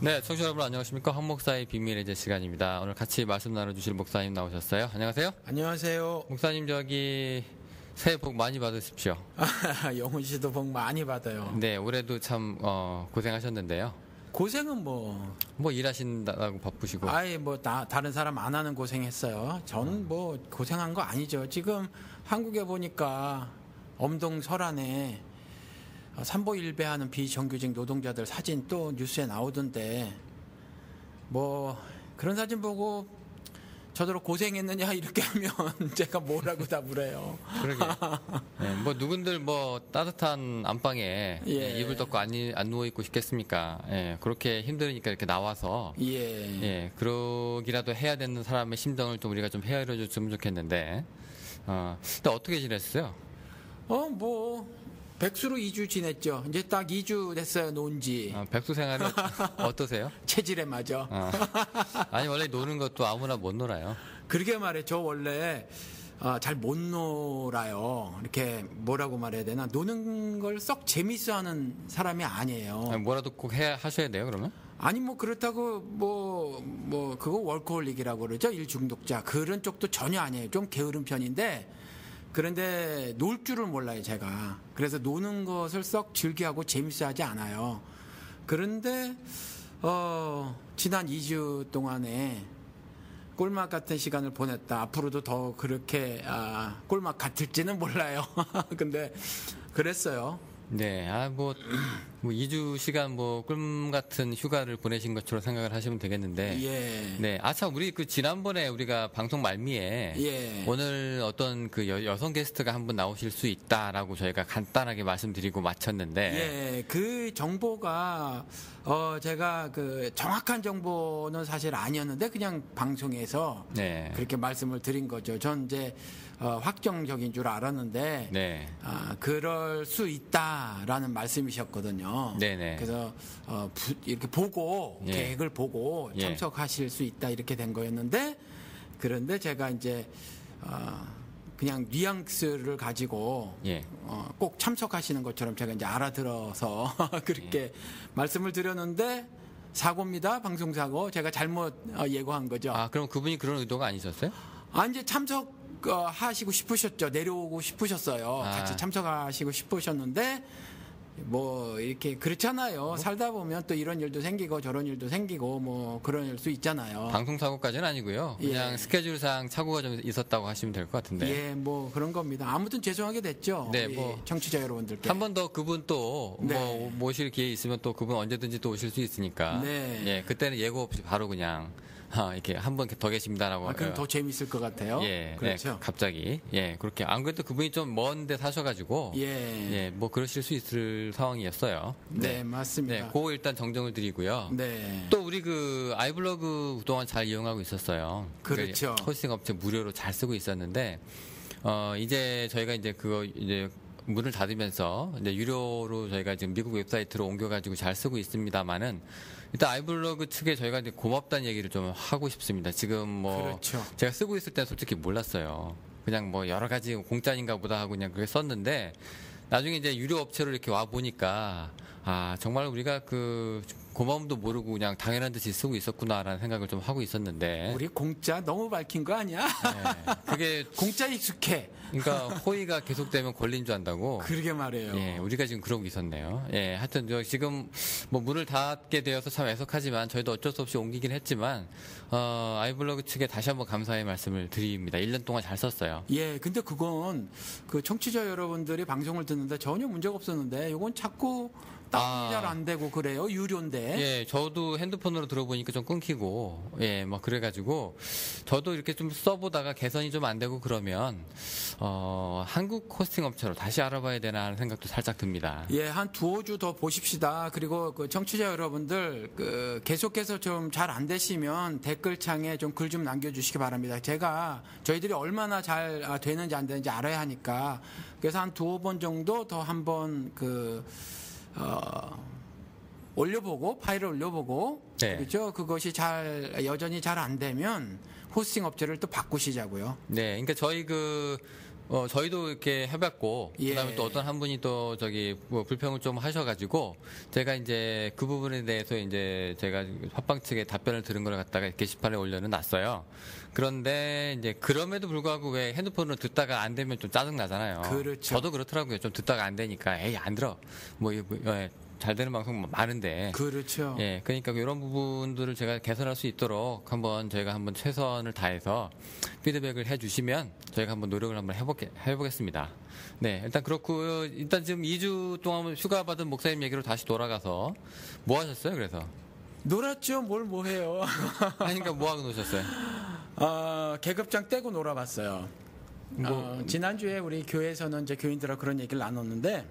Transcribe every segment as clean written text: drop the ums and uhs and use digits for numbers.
네, 청취자 여러분 안녕하십니까? 황 목사의 비밀의 제 시간입니다. 오늘 같이 말씀 나눠주실 목사님 나오셨어요. 안녕하세요. 안녕하세요. 목사님 저기 새해 복 많이 받으십시오. 영훈 씨도 복 많이 받아요. 네, 올해도 참 고생하셨는데요. 고생은 뭐 일하신다고 바쁘시고. 아예 뭐 다른 사람 안 하는 고생했어요. 저는 뭐 고생한 거 아니죠. 지금 한국에 보니까 엄동설안에 삼보일배하는 비정규직 노동자들 사진 또 뉴스에 나오던데 뭐 그런 사진 보고 저더러 고생했느냐 이렇게 하면 제가 뭐라고 답을 해요. 그러게. 네, 뭐 누군들 뭐 따뜻한 안방에 예. 이불 덮고 안 누워 있고 싶겠습니까? 예, 그렇게 힘드니까 이렇게 나와서 예. 그러기라도 해야 되는 사람의 심정을 좀 우리가 좀 헤아려 줬으면 좋겠는데. 근데 어떻게 지냈어요? 백수로 2주 지냈죠. 이제 딱 2주 됐어요, 논지. 백수 생활은 어떠세요? 체질에 맞아. 아니, 원래 노는 것도 아무나 못 놀아요. 그러게 말해. 저 원래 잘 못 놀아요. 이렇게 뭐라고 말해야 되나? 노는 걸 썩 재밌어 하는 사람이 아니에요. 아니, 뭐라도 꼭 하셔야 돼요, 그러면? 아니, 뭐 그렇다고 그거 월코홀릭이라고 그러죠. 일중독자. 그런 쪽도 전혀 아니에요. 좀 게으른 편인데 그런데 놀 줄을 몰라요, 제가. 그래서 노는 것을 썩 즐겨하고 재밌어 하지 않아요. 그런데 지난 2주 동안에 꿀맛 같은 시간을 보냈다. 앞으로도 더 그렇게 꿀맛 같을지는 몰라요. 근데 그랬어요. 네, 뭐 2주 시간 꿀 같은 휴가를 보내신 것처럼 생각을 하시면 되겠는데. 예. 네, 참, 우리 지난번에 우리가 방송 말미에. 예. 오늘 어떤 여성 게스트가 한 분 나오실 수 있다라고 저희가 간단하게 말씀드리고 마쳤는데. 예, 그 정보가, 제가 정확한 정보는 사실 아니었는데 그냥 방송에서. 네. 그렇게 말씀을 드린 거죠. 전 이제, 확정적인 줄 알았는데. 네. 그럴 수 있다라는 말씀이셨거든요. 네네. 그래서 이렇게 보고 예. 계획을 보고 예. 참석하실 수 있다 이렇게 된 거였는데 그런데 제가 이제 그냥 뉘앙스를 가지고 예. 꼭 참석하시는 것처럼 제가 이제 알아들어서 그렇게 말씀을 드렸는데 사고입니다. 방송 사고. 제가 잘못 예고한 거죠. 그럼 그분이 그런 의도가 아니셨어요? 이제 참석 하시고 싶으셨죠. 내려오고 싶으셨어요. 같이 참석하시고 싶으셨는데 이렇게 그렇잖아요. 살다 보면 또 이런 일도 생기고 저런 일도 생기고 그런 수 있잖아요. 방송 사고까지는 아니고요. 그냥 예. 스케줄상 착오가 좀 있었다고 하시면 될 것 같은데. 예, 그런 겁니다. 아무튼 죄송하게 됐죠. 네, 청취자 여러분들께. 한 번 더 그분 또 네. 모실 기회 있으면 또 그분 언제든지 또 오실 수 있으니까. 네. 예, 그때는 예고 없이 바로 그냥 이렇게 한 번 더 계십니다라고. 그럼 더 재밌을 것 같아요. 예, 그렇죠. 네, 갑자기. 예, 그렇게. 안 그래도 그분이 좀 먼데 사셔가지고. 예. 그러실 수 있을 상황이었어요. 네, 맞습니다. 네, 그거 일단 정정을 드리고요. 네. 또 우리 아이블로그 그동안 잘 이용하고 있었어요. 그렇죠. 호스팅 업체 무료로 잘 쓰고 있었는데, 이제 저희가 이제 문을 닫으면서 이제 유료로 저희가 지금 미국 웹사이트로 옮겨가지고 잘 쓰고 있습니다만은 일단 아이블로그 측에 저희가 이제 고맙다는 얘기를 좀 하고 싶습니다. 지금 그렇죠. 제가 쓰고 있을 때 솔직히 몰랐어요. 그냥 여러 가지 공짜인가 보다 하고 그냥 그렇게 썼는데 나중에 이제 유료 업체로 이렇게 와 보니까 정말 우리가 고마움도 모르고 그냥 당연한 듯이 쓰고 있었구나라는 생각을 좀 하고 있었는데. 우리 공짜 너무 밝힌 거 아니야? 네, 그게 공짜 익숙해. 그러니까 호의가 계속되면 권리인 줄 안다고. 그러게 말해요. 예, 우리가 지금 그러고 있었네요. 예, 하여튼 지금 문을 닫게 되어서 참 애석하지만 저희도 어쩔 수 없이 옮기긴 했지만 아이블로그 측에 다시 한번 감사의 말씀을 드립니다. 1년 동안 잘 썼어요. 예, 근데 그건 청취자 여러분들이 방송을 듣는데 전혀 문제가 없었는데 이건 자꾸 다운이 잘 안 되고 그래요. 유료인데. 예, 저도 핸드폰으로 들어보니까 좀 끊기고, 그래가지고, 저도 이렇게 좀 써보다가 개선이 좀 안 되고 그러면, 한국 호스팅 업체로 다시 알아봐야 되나 하는 생각도 살짝 듭니다. 예, 한 두어 주 더 보십시다. 그리고 청취자 여러분들, 계속해서 좀 잘 안 되시면 댓글창에 좀 글 좀 남겨주시기 바랍니다. 저희들이 얼마나 잘 되는지 안 되는지 알아야 하니까. 그래서 한 두어 번 정도 더 한번 올려보고 파일을 올려보고 네. 그렇죠. 그것이 여전히 잘 안 되면 호스팅 업체를 또 바꾸시자고요. 네, 그러니까 저희 저희도 이렇게 해봤고, 예. 그다음에 또 어떤 한 분이 또 뭐 불평을 좀 하셔가지고, 제가 이제 그 부분에 대해서 이제 제가 팟빵 측에 답변을 들은 걸 갖다가 게시판에 올려는 놨어요. 그런데 이제 그럼에도 불구하고 왜 핸드폰으로 듣다가 안 되면 좀 짜증 나잖아요. 그렇죠. 저도 그렇더라고요. 좀 듣다가 안 되니까, 에이, 안 들어. 잘 되는 방송 많은데. 그렇죠. 예, 그러니까 이런 부분들을 제가 개선할 수 있도록 저희가 한번 최선을 다해서 피드백을 해주시면 저희가 한번 노력을 한번 해보겠습니다. 네, 일단 그렇고 일단 지금 2주 동안 휴가 받은 목사님 얘기로 다시 돌아가서 뭐 하셨어요? 그래서 놀았죠. 뭘 뭐 해요. 그러니까 뭐 하고 노셨어요? 계급장 떼고 놀아봤어요. 지난주에 우리 교회에서는 이제 교인들하고 그런 얘기를 나눴는데,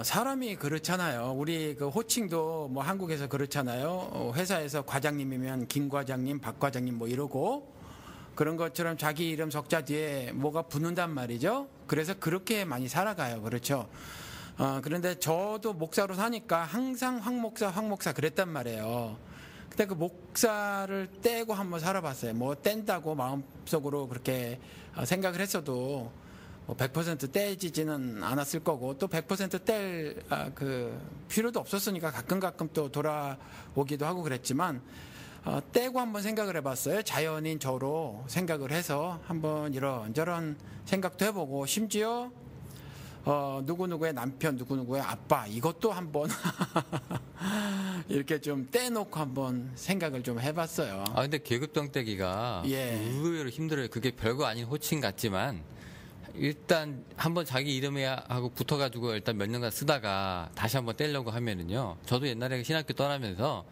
사람이 그렇잖아요. 우리 그 호칭도 뭐 한국에서 그렇잖아요. 회사에서 과장님이면 김 과장님, 박 과장님 뭐 이러고, 그런 것처럼 자기 이름 석자 뒤에 뭐가 붙는단 말이죠. 그래서 그렇게 많이 살아가요. 그렇죠. 그런데 저도 목사로 사니까 항상 황 목사 그랬단 말이에요. 근데 그 목사를 떼고 한번 살아봤어요. 뭐 뗀다고 마음속으로 그렇게 생각을 했어도 100% 떼지지는 않았을 거고, 또 100%뗄 그 필요도 없었으니까 가끔 또 돌아오기도 하고 그랬지만, 떼고 한번 생각을 해봤어요. 자연인 저로 생각을 해서 한번 이런저런 생각도 해보고, 심지어 누구누구의 남편, 누구누구의 아빠, 이것도 한번 이렇게 좀 떼놓고 한번 생각을 좀 해봤어요. 근데 계급장 떼기가 의외로 힘들어요. 그게 별거 아닌 호칭 같지만, 일단 한번 자기 이름에 하고 붙어가지고 일단 몇 년간 쓰다가 다시 한번 떼려고 하면은요. 저도 옛날에 신학교 떠나면서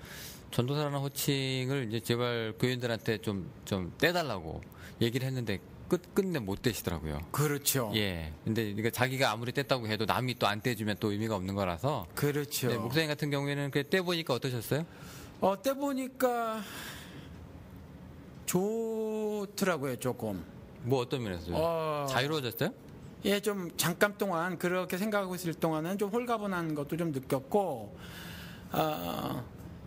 전도사라는 호칭을 이제 제발 교인들한테 좀 떼달라고 얘기를 했는데 끝내 못 떼시더라고요. 그렇죠. 예. 근데 그러니까 자기가 아무리 뗐다고 해도 남이 또 안 떼주면 또 의미가 없는 거라서. 그렇죠. 네, 목사님 같은 경우에는 떼보니까 어떠셨어요? 떼보니까 좋더라고요, 조금. 뭐 어떤 면에서요? 자유로워졌어요? 예, 좀 잠깐 동안 그렇게 생각하고 있을 동안은 좀 홀가분한 것도 좀 느꼈고,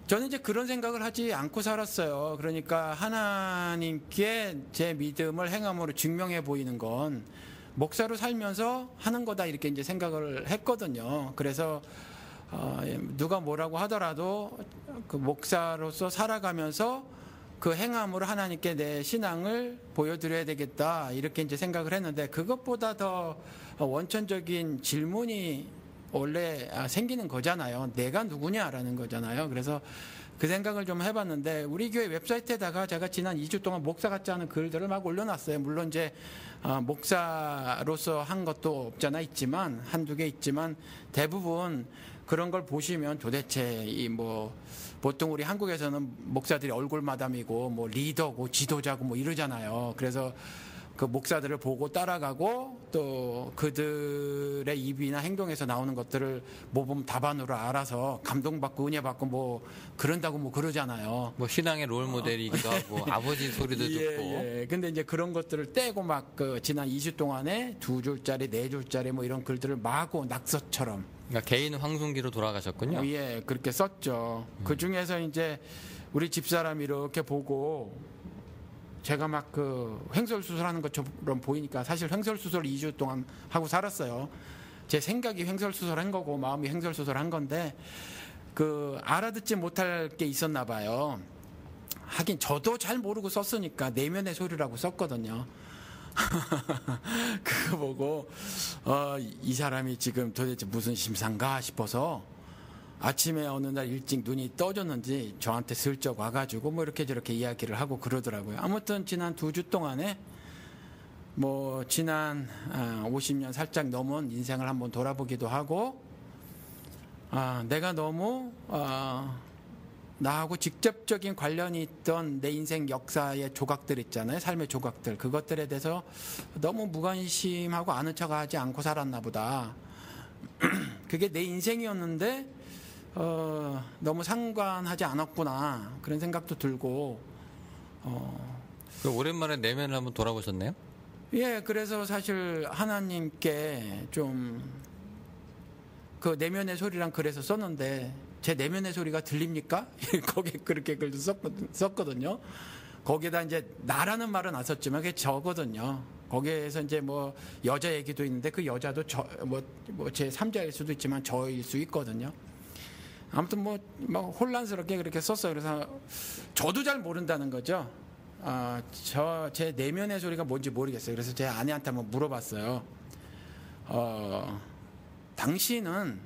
저는 이제 그런 생각을 하지 않고 살았어요. 그러니까 하나님께 제 믿음을 행함으로 증명해 보이는 건 목사로 살면서 하는 거다, 이렇게 이제 생각을 했거든요. 그래서 누가 뭐라고 하더라도 그 목사로서 살아가면서 그 행함으로 하나님께 내 신앙을 보여드려야 되겠다, 이렇게 이제 생각을 했는데, 그것보다 더 원천적인 질문이 원래 생기는 거잖아요. 내가 누구냐라는 거잖아요. 그래서 그 생각을 좀 해봤는데, 우리 교회 웹사이트에다가 제가 지난 2주 동안 목사 같지 않은 글들을 막 올려놨어요. 물론 이제 목사로서 한 것도 없잖아 있지만, 한두 개 있지만, 대부분 그런 걸 보시면 도대체 보통 우리 한국에서는 목사들이 얼굴 마담이고 뭐 리더고 지도자고 뭐 이러잖아요. 그래서 그 목사들을 보고 따라가고, 또 그들의 입이나 행동에서 나오는 것들을 모범 답안으로 알아서 감동받고 은혜받고 뭐 그런다고 뭐 그러잖아요. 뭐 신앙의 롤 모델이기도 하고 아버지 소리도 듣고. 예. 근데 이제 그런 것들을 떼고 막 지난 2주 동안에 2줄짜리, 4줄짜리 뭐 이런 글들을 마구 낙서처럼. 그러니까 개인 황순기로 돌아가셨군요. 예, 그렇게 썼죠. 그 중에서 이제 우리 집사람이 이렇게 보고, 제가 막 횡설수설하는 것처럼 보이니까, 사실 횡설수설 2주 동안 하고 살았어요. 제 생각이 횡설수설한 거고 마음이 횡설수설한 건데, 알아듣지 못할 게 있었나 봐요. 하긴 저도 잘 모르고 썼으니까 내면의 소리라고 썼거든요. 그거 보고 이 사람이 지금 도대체 무슨 심상가 싶어서 아침에 어느 날 일찍 눈이 떠졌는지 저한테 슬쩍 와가지고 뭐 이렇게 저렇게 이야기를 하고 그러더라고요. 아무튼 지난 2주 동안에 뭐 지난 50년 살짝 넘은 인생을 한번 돌아보기도 하고, 내가 너무 나하고 직접적인 관련이 있던 내 인생 역사의 조각들 있잖아요. 삶의 조각들. 그것들에 대해서 너무 무관심하고 아는 척하지 않고 살았나 보다. 그게 내 인생이었는데 너무 상관하지 않았구나, 그런 생각도 들고. 오랜만에 내면을 한번 돌아보셨네요? 예, 그래서 사실 하나님께 좀 그 내면의 소리랑 그래서 썼는데, 제 내면의 소리가 들립니까? 거기에 그렇게 글도 썼거든요. 거기에다 이제 나라는 말은 안 썼지만 그게 저거든요. 거기에서 이제 뭐 여자 얘기도 있는데 그 여자도 제 3자일 수도 있지만 저일 수 있거든요. 아무튼 막 혼란스럽게 그렇게 썼어요. 그래서 저도 잘 모른다는 거죠. 제 내면의 소리가 뭔지 모르겠어요. 그래서 제 아내한테 한번 물어봤어요. 당신은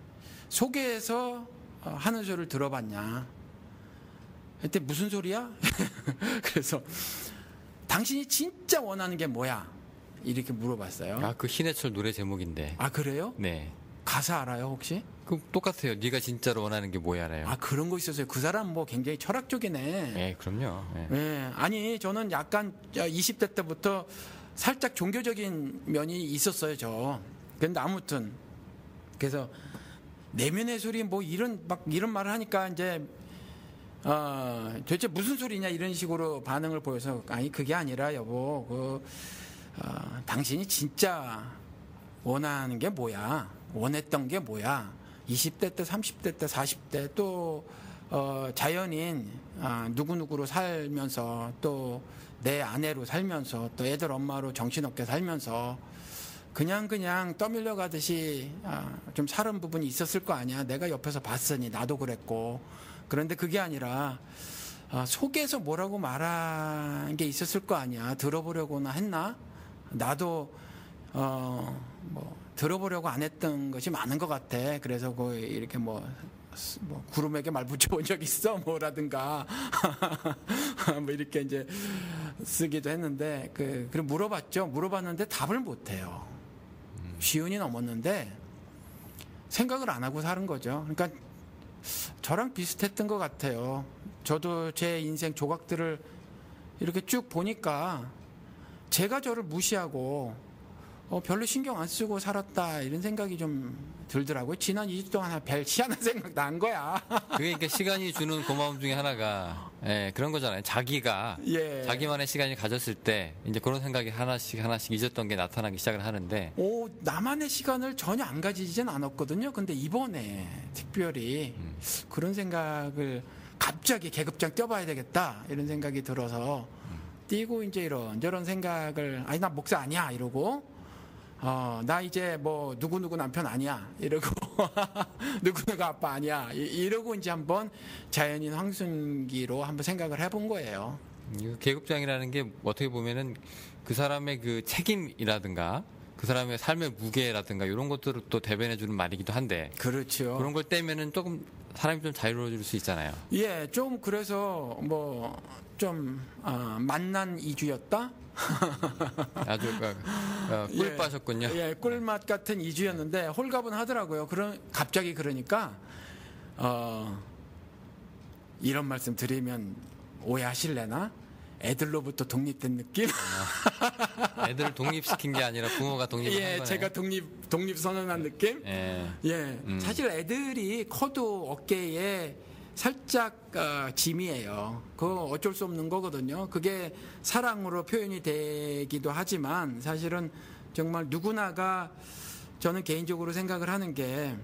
속에서 하는 소리를 들어봤냐? 그때 무슨 소리야? 그래서 당신이 진짜 원하는 게 뭐야? 이렇게 물어봤어요. 그 신해철 노래 제목인데. 그래요? 네. 가사 알아요 혹시? 그 똑같아요. 네가 진짜로 원하는 게 뭐야 알아요. 그런 거 있었어요. 그 사람 굉장히 철학적이네. 네, 그럼요. 네. 네. 아니 저는 약간 20대 때부터 살짝 종교적인 면이 있었어요. 근데 아무튼 그래서 내면의 소리 이런 말을 하니까 이제 도대체 무슨 소리냐 이런 식으로 반응을 보여서 아니 그게 아니라 여보 당신이 진짜 원하는 게 뭐야? 원했던 게 뭐야? 20대 때, 30대 때, 40대 또 자연인 누구누구로 살면서 또 내 아내로 살면서 또 애들 엄마로 정신없게 살면서 그냥 떠밀려 가듯이 좀 사는 부분이 있었을 거 아니야. 내가 옆에서 봤으니 나도 그랬고. 그런데 그게 아니라 속에서 뭐라고 말한 게 있었을 거 아니야. 들어보려고나 했나? 나도 들어보려고 안 했던 것이 많은 것 같아. 그래서 이렇게 구름에게 말 붙여본 적 있어? 뭐라든가 이렇게 이제 쓰기도 했는데 그래 물어봤죠. 물어봤는데 답을 못 해요. 쉬운이 넘었는데 생각을 안 하고 사는 거죠. 그러니까 저랑 비슷했던 것 같아요. 저도 제 인생 조각들을 이렇게 쭉 보니까 제가 저를 무시하고 별로 신경 안 쓰고 살았다 이런 생각이 좀 들더라고요. 지난 2주 동안 별 희한한 생각 난 거야. 그게 그러니까 시간이 주는 고마움 중에 하나가 그런 거잖아요. 자기가 자기만의 시간을 가졌을 때 이제 그런 생각이 하나씩 잊었던 게 나타나기 시작을 하는데 나만의 시간을 전혀 안 가지진 않았거든요. 근데 이번에 특별히 그런 생각을 갑자기 계급장 떼봐야 되겠다 이런 생각이 들어서 뛰고 이제 이런저런 생각을 나 목사 아니야 이러고 나 이제 누구누구 남편 아니야 이러고 누구누구 아빠 아니야 이러고 이제 한번 자연인 황순기로 한번 생각을 해본 거예요. 계급장이라는 게 어떻게 보면은 그 사람의 그 책임이라든가 그 사람의 삶의 무게라든가 이런 것들을 또 대변해주는 말이기도 한데 그렇죠. 그런 걸 떼면은 조금 사람이 좀 자유로워질 수 있잖아요. 좀 그래서 좀 만난 이주였다. 아주 꿀 빠셨군요. 꿀맛 같은 이주였는데 홀가분하더라고요. 갑자기 그러니까 이런 말씀 드리면 오해하실래나? 애들로부터 독립된 느낌? 애들을 독립시킨 게 아니라 부모가 독립을 한 거네요. 제가 독립 선언한 느낌? 사실 애들이 커도 어깨에 살짝 짐이에요. 그거 어쩔 수 없는 거거든요. 그게 사랑으로 표현이 되기도 하지만 사실은 정말 누구나가 저는 개인적으로 생각을 하는 게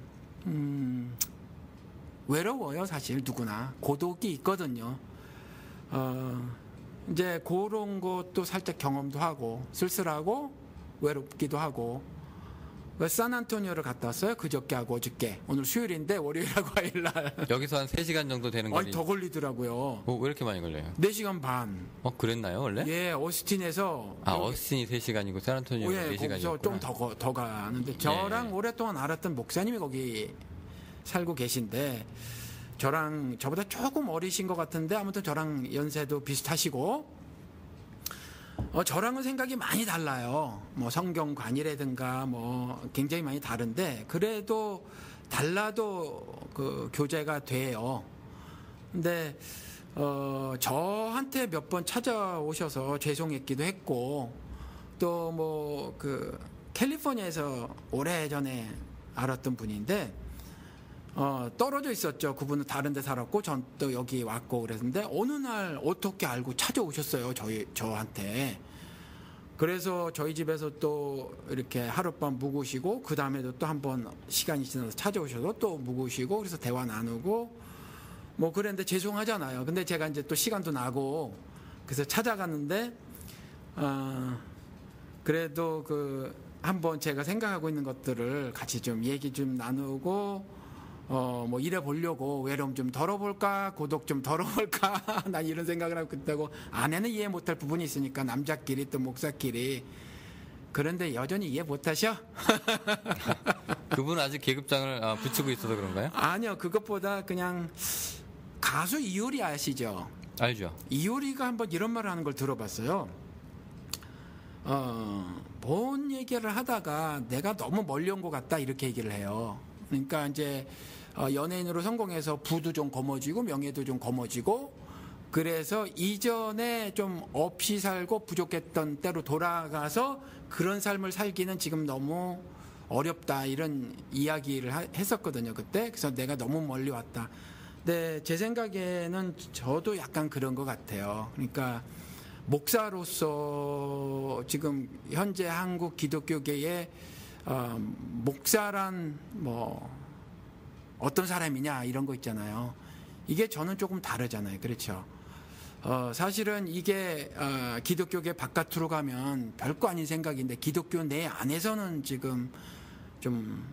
외로워요. 사실 누구나 고독이 있거든요. 이제 그런 것도 살짝 경험도 하고 쓸쓸하고 외롭기도 하고 샌안토니오를 갔다 왔어요. 그저께하고 어저께. 오늘 수요일인데 월요일하고 화요일날 여기서 한 3시간 정도 되는 거리. 더 걸리더라고요. 왜 이렇게 많이 걸려요? 4시간 반. 그랬나요 원래? 오스틴에서 오스틴이 3시간이고 샌안토니오가 4시간이었구나. 거기서 좀 더 가는데 저랑 오랫동안 알았던 목사님이 거기 살고 계신데 저보다 조금 어리신 것 같은데 아무튼 저랑 연세도 비슷하시고 저랑은 생각이 많이 달라요. 성경관이라든가 굉장히 많이 다른데 그래도 달라도 그 교제가 돼요. 근데 저한테 몇 번 찾아오셔서 죄송했기도 했고 또 캘리포니아에서 오래전에 알았던 분인데 떨어져 있었죠. 그분은 다른 데 살았고 전 또 여기 왔고 그랬는데 어느 날 어떻게 알고 찾아오셨어요. 저한테. 그래서 저희 집에서 또 이렇게 하룻밤 묵으시고 그 다음에도 또 한 번 시간이 지나서 찾아오셔서 또 묵으시고 그래서 대화 나누고 그랬는데 죄송하잖아요. 근데 제가 이제 또 시간도 나고 그래서 찾아갔는데 그래도 그 한번 제가 생각하고 있는 것들을 같이 좀 얘기 좀 나누고 뭐 이래 보려고 외로움 좀 덜어볼까, 고독 좀 덜어볼까, 난 이런 생각을 하고 있다고. 아내는 이해 못할 부분이 있으니까 남자끼리 또 목사끼리. 그런데 여전히 이해 못하셔? 그분은 아직 계급장을 붙이고 있어서 그런가요? 아니요, 그것보다 그냥 가수 이효리 아시죠? 알죠. 이효리가 한번 이런 말을 하는 걸 들어봤어요. 뭔 얘기를 하다가 내가 너무 멀리 온 것 같다 이렇게 얘기를 해요. 그러니까 이제 연예인으로 성공해서 부도 좀 거머쥐고 명예도 좀 거머쥐고 그래서 이전에 좀 없이 살고 부족했던 때로 돌아가서 그런 삶을 살기는 지금 너무 어렵다 이런 이야기를 했었거든요 그때. 그래서 내가 너무 멀리 왔다. 근데 제 생각에는 저도 약간 그런 것 같아요. 그러니까 목사로서 지금 현재 한국 기독교계의 목사란 뭐 어떤 사람이냐 이런 거 있잖아요. 이게 저는 조금 다르잖아요. 그렇죠. 사실은 이게 기독교계 바깥으로 가면 별거 아닌 생각인데 기독교 내 안에서는 지금 좀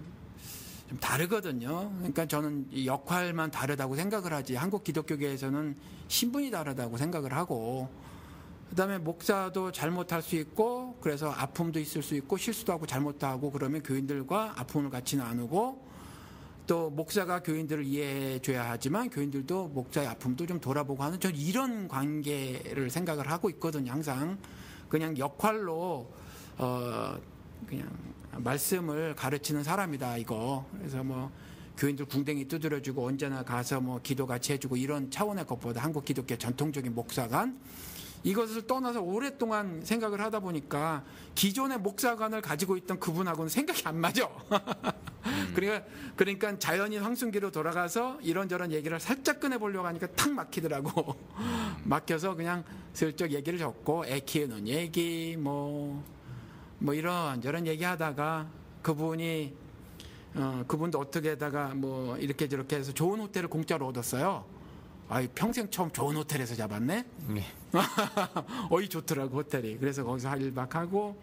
다르거든요. 그러니까 저는 이 역할만 다르다고 생각을 하지 한국 기독교계에서는 신분이 다르다고 생각을 하고 그다음에 목사도 잘못할 수 있고 그래서 아픔도 있을 수 있고 실수도 하고 잘못도 하고 그러면 교인들과 아픔을 같이 나누고 또 목사가 교인들을 이해해 줘야 하지만 교인들도 목사의 아픔도 좀 돌아보고 하는 전 이런 관계를 생각을 하고 있거든요. 항상 그냥 역할로 그냥 말씀을 가르치는 사람이다 이거. 그래서 뭐 교인들 궁뎅이 두드려주고 언제나 가서 뭐 기도 같이 해주고 이런 차원의 것보다 한국 기독교 전통적인 목사관 이것을 떠나서 오랫동안 생각을 하다 보니까 기존의 목사관을 가지고 있던 그분하고는 생각이 안 맞아. 그러니까 자연인 황순기로 돌아가서 이런저런 얘기를 살짝 꺼내보려고 하니까 탁 막히더라고. 막혀서 그냥 슬쩍 얘기를 적고 애 키우는 얘기 뭐 이런저런 얘기하다가 그분도 어떻게다가 뭐 이렇게 저렇게 해서 좋은 호텔을 공짜로 얻었어요. 아이 평생 처음 좋은 호텔에서 잡았네. 네. 어이 좋더라고 호텔이. 그래서 거기서 1박 하고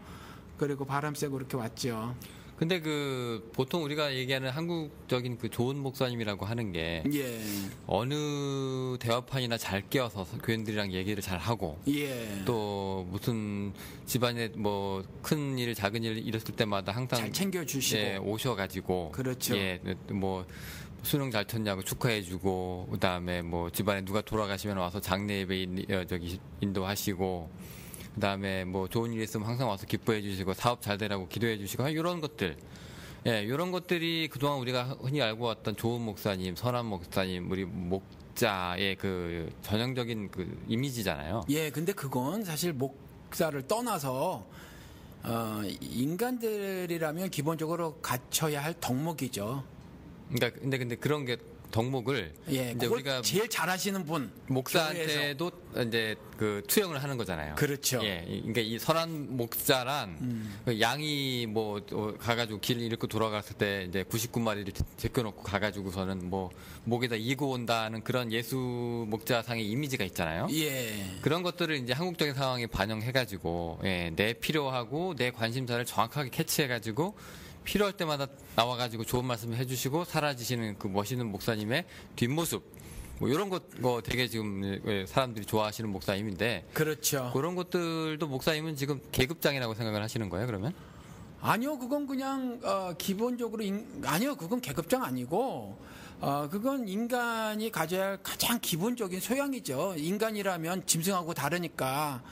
그리고 바람 쐬고 이렇게 왔죠. 근데 그 보통 우리가 얘기하는 한국적인 그 좋은 목사님이라고 하는 게 예. 어느 대화판이나 잘 끼어서 교인들이랑 얘기를 잘 하고 예. 또 무슨 집안에 뭐 큰 일 작은 일 일었을 때마다 항상 잘 챙겨주시고 예, 오셔가지고 그렇죠. 예, 뭐 수능 잘 쳤냐고 축하해주고 그다음에 뭐 집안에 누가 돌아가시면 와서 장례 예배 인도하시고 그다음에 뭐 좋은 일 있으면 항상 와서 기뻐해 주시고 사업 잘 되라고 기도해 주시고 이런 것들 예, 이런 것들이 그동안 우리가 흔히 알고 왔던 좋은 목사님, 선한 목사님, 우리 목자의 그 전형적인 그 이미지잖아요. 예, 근데 그건 사실 목사를 떠나서 인간들이라면 기본적으로 갖춰야 할 덕목이죠. 그러니까 근데 그런 게 덕목을 예, 이제 우리가 제일 잘하시는 분 목사한테도 이제 그 투영을 하는 거잖아요. 그렇죠. 예, 그러니까 이 선한 목자란 그 양이 뭐 가가지고 길 잃고 돌아갔을 때 이제 99마리를 제껴놓고 가가지고서는 뭐 목에다 이고 온다는 그런 예수 목자상의 이미지가 있잖아요. 예. 그런 것들을 이제 한국적인 상황에 반영해가지고 예, 내 필요하고 내 관심사를 정확하게 캐치해가지고 필요할 때마다 나와가지고 좋은 말씀을 해주시고 사라지시는 그 멋있는 목사님의 뒷모습 뭐 이런 거 되게 지금 사람들이 좋아하시는 목사님인데 그렇죠. 그런 것들도 목사님은 지금 계급장이라고 생각을 하시는 거예요 그러면? 아니요, 그건 그냥 기본적으로 아니요, 그건 계급장 아니고 그건 인간이 가져야 할 가장 기본적인 소양이죠. 인간이라면 짐승하고 다르니까.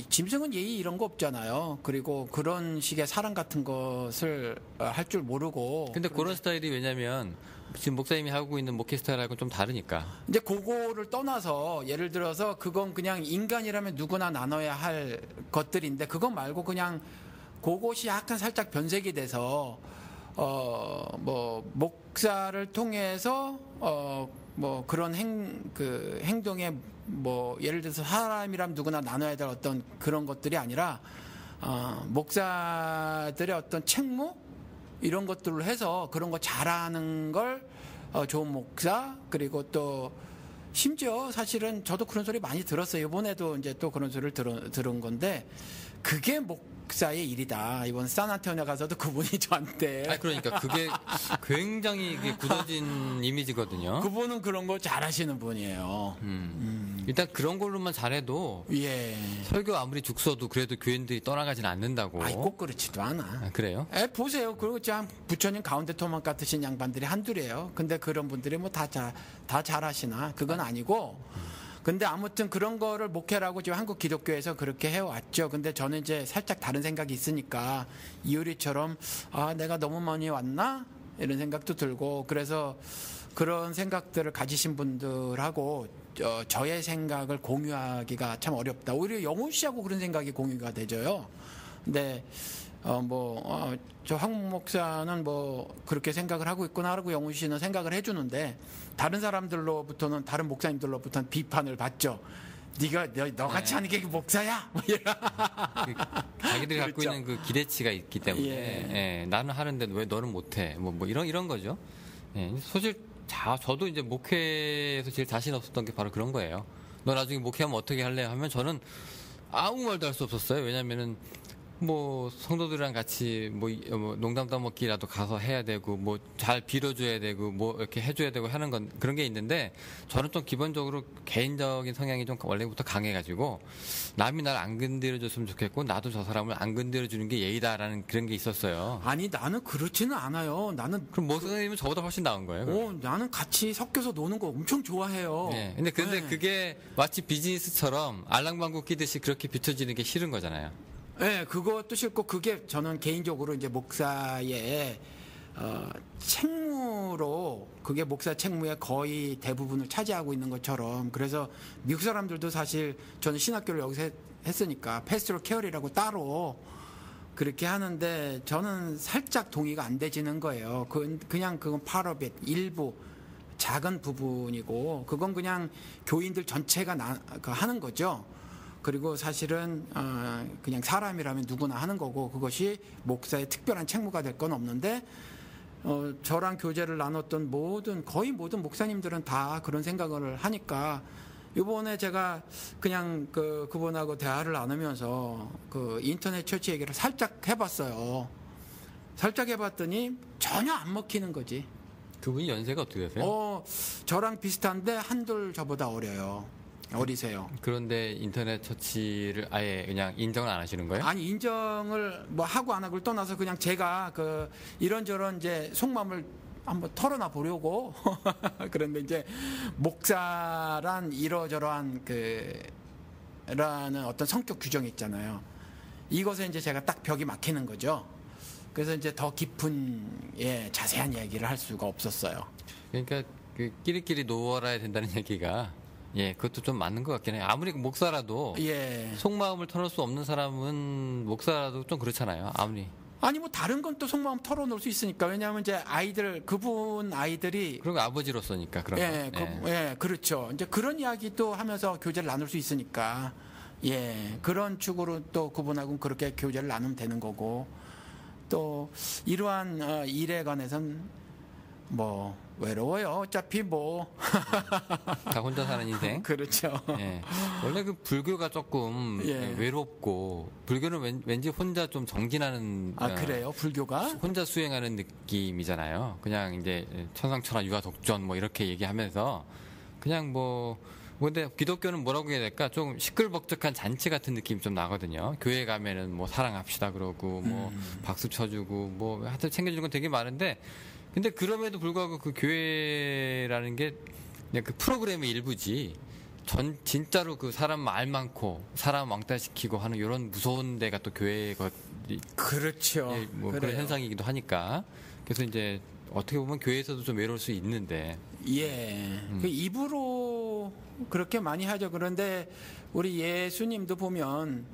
짐승은 예의 이런 거 없잖아요. 그리고 그런 식의 사랑 같은 것을 할 줄 모르고. 근데 그런 스타일이 왜냐면 지금 목사님이 하고 있는 목회 스타일하고 좀 다르니까. 이제 그거를 떠나서 예를 들어서 그건 그냥 인간이라면 누구나 나눠야 할 것들인데 그것 말고 그냥 그것이 약간 살짝 변색이 돼서 뭐 목사를 통해서 뭐 그런 행동에 뭐 예를 들어서 사람이라면 누구나 나눠야 될 어떤 그런 것들이 아니라 목사들의 어떤 책무 이런 것들을 해서 그런 거 잘하는 걸 좋은 목사 그리고 또 심지어 사실은 저도 그런 소리 많이 들었어요. 이번에도 이제 또 그런 소리를 들은 건데 그게 목사의 일이다. 이번 산안토니오 가서도 그분이 저한테 그러니까 그게 굉장히 이게 굳어진 이미지거든요. 그분은 그런 거 잘하시는 분이에요. 일단 그런 걸로만 잘해도 예. 설교 아무리 죽서도 그래도 교인들이 떠나가진 않는다고. 아이 꼭 그렇지도 않아. 아, 그래요? 보세요. 그리고 참 부처님 가운데 토막 같으신 양반들이 한둘이에요. 근데 그런 분들이 뭐 다 잘하시나? 그건 아니고. 근데 아무튼 그런 거를 목회라고 지금 한국 기독교에서 그렇게 해왔죠. 근데 저는 이제 살짝 다른 생각이 있으니까 이효리처럼 내가 너무 많이 왔나? 이런 생각도 들고 그래서 그런 생각들을 가지신 분들하고 저의 생각을 공유하기가 참 어렵다. 오히려 영훈 씨하고 그런 생각이 공유가 되죠요. 근데 저 황 목사는 뭐 그렇게 생각을 하고 있구나라고 영훈 씨는 생각을 해주는데 다른 사람들로부터는 다른 목사님들로부터는 비판을 받죠. 너 같이 하는 게 목사야? 자기들이 갖고 그렇죠. 있는 그 기대치가 있기 때문에 나는 하는데 왜 너는 못해? 뭐 이런 거죠. 사실 저도 이제 목회에서 제일 자신 없었던 게 바로 그런 거예요. 너 나중에 목회하면 어떻게 할래? 하면 저는 아무 말도 할 수 없었어요. 왜냐면은 뭐 성도들이랑 같이 뭐 농담 따먹기라도 가서 해야 되고 뭐 잘 빌어줘야 되고 뭐 이렇게 해줘야 되고 하는 건 그런 게 있는데 저는 좀 기본적으로 개인적인 성향이 좀 원래부터 강해가지고 남이 날 안 건드려줬으면 좋겠고 나도 저 사람을 안 건드려주는 게 예의다라는 그런 게 있었어요. 아니 나는 그렇지는 않아요. 나는 그럼 목사님은 저보다 훨씬 나은 거예요. 나는 같이 섞여서 노는 거 엄청 좋아해요. 네. 근데 그게 마치 비즈니스처럼 알랑방구 끼듯이 그렇게 비춰지는 게 싫은 거잖아요. 네, 그것도 싫고 그게 저는 개인적으로 이제 목사의 책무로 그게 목사 책무의 거의 대부분을 차지하고 있는 것처럼 그래서 미국 사람들도 사실 저는 신학교를 여기서 했으니까 패스토럴 케어리라고 따로 그렇게 하는데 저는 살짝 동의가 안 되지는 거예요. 그냥 그건 파업의 일부 작은 부분이고 그건 그냥 교인들 전체가 하는 거죠. 그리고 사실은 그냥 사람이라면 누구나 하는 거고 그것이 목사의 특별한 책무가 될 건 없는데 저랑 교제를 나눴던 거의 모든 목사님들은 다 그런 생각을 하니까 이번에 제가 그냥 그분하고 대화를 나누면서 그 인터넷 처치 얘기를 살짝 해봤어요. 살짝 해봤더니 전혀 안 먹히는 거지. 그분이 연세가 어떻게 되세요? 저랑 비슷한데 한둘 저보다 어리세요. 그런데 인터넷 처치를 아예 그냥 인정을 안 하시는 거예요? 아니 인정을 뭐 하고 안 하고를 떠나서 그냥 제가 이런저런 이제 속마음을 한번 털어놔 보려고 그런데 이제 목사란 이러저러한 라는 어떤 성격 규정이 있잖아요. 이것에 이제 제가 딱 벽이 막히는 거죠. 그래서 이제 더 깊은 자세한 얘기를 할 수가 없었어요. 그러니까 끼리끼리 놀아야 된다는 얘기가 그것도 좀 맞는 것 같긴 해요. 아무리 목사라도 속마음을 털어놓을 수 없는 사람은 목사라도 좀 그렇잖아요. 아니 뭐 다른 건 또 속마음 털어놓을 수 있으니까 왜냐하면 이제 그분 아이들이 그리고 아버지로서니까 그런 거. 그렇죠. 이제 그런 이야기도 하면서 교제를 나눌 수 있으니까 그런 축으로 또 그분하고는 그렇게 교제를 나누면 되는 거고 또 이러한 일에 관해서는 뭐 외로워요. 어차피 다 혼자 사는 인생. 그렇죠. 원래 그 불교가 조금 외롭고 불교는 왠지 혼자 좀 정진하는. 그래요? 불교가? 혼자 수행하는 느낌이잖아요. 그냥 이제 천상천하 유아독존 뭐 이렇게 얘기하면서 그냥 근데 기독교는 뭐라고 해야 될까? 좀 시끌벅적한 잔치 같은 느낌이 좀 나거든요. 교회 가면은 뭐 사랑합시다 그러고 뭐 박수 쳐주고 뭐 하여튼 챙겨주는 건 되게 많은데 근데 그럼에도 불구하고 그 교회라는 게 그냥 그 프로그램의 일부지 진짜로 그 사람 말 많고 사람 왕따시키고 하는 이런 무서운 데가 또 교회가 그렇죠. 그런 현상이기도 하니까 그래서 이제 어떻게 보면 교회에서도 좀 외로울 수 있는데 그 입으로 그렇게 많이 하죠. 그런데 우리 예수님도 보면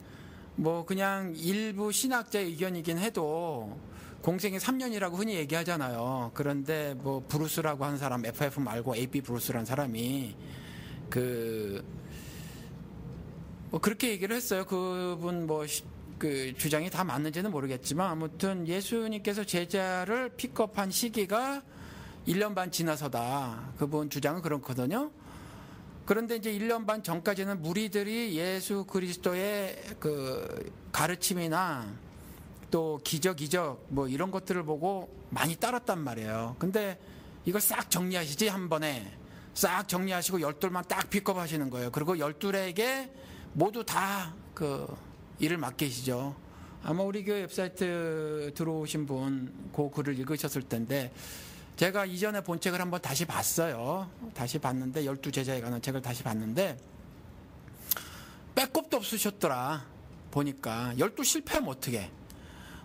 뭐 그냥 일부 신학자의 의견이긴 해도 공생이 3년이라고 흔히 얘기하잖아요. 그런데 뭐 브루스라고 하는 사람, FF 말고 AP 브루스라는 사람이 그렇게 얘기를 했어요. 그분 그 주장이 다 맞는지는 모르겠지만 아무튼 예수님께서 제자를 픽업한 시기가 1년 반 지나서다. 그분 주장은 그렇거든요. 그런데 이제 1년 반 전까지는 무리들이 예수 그리스도의 그 가르침이나 또 기적 뭐 이런 것들을 보고 많이 따랐단 말이에요. 근데 이걸 싹 정리하시지, 한 번에 싹 정리하시고 12만 딱 픽업하시는 거예요. 그리고 12에게 모두 다 그 일을 맡기시죠. 아마 우리 교회 웹사이트 들어오신 분 그 글을 읽으셨을 텐데, 제가 이전에 본 책을 한번 다시 봤어요. 다시 봤는데 12제자에 관한 책을 다시 봤는데 빼꼽도 없으셨더라. 보니까 12 실패하면 어떻게,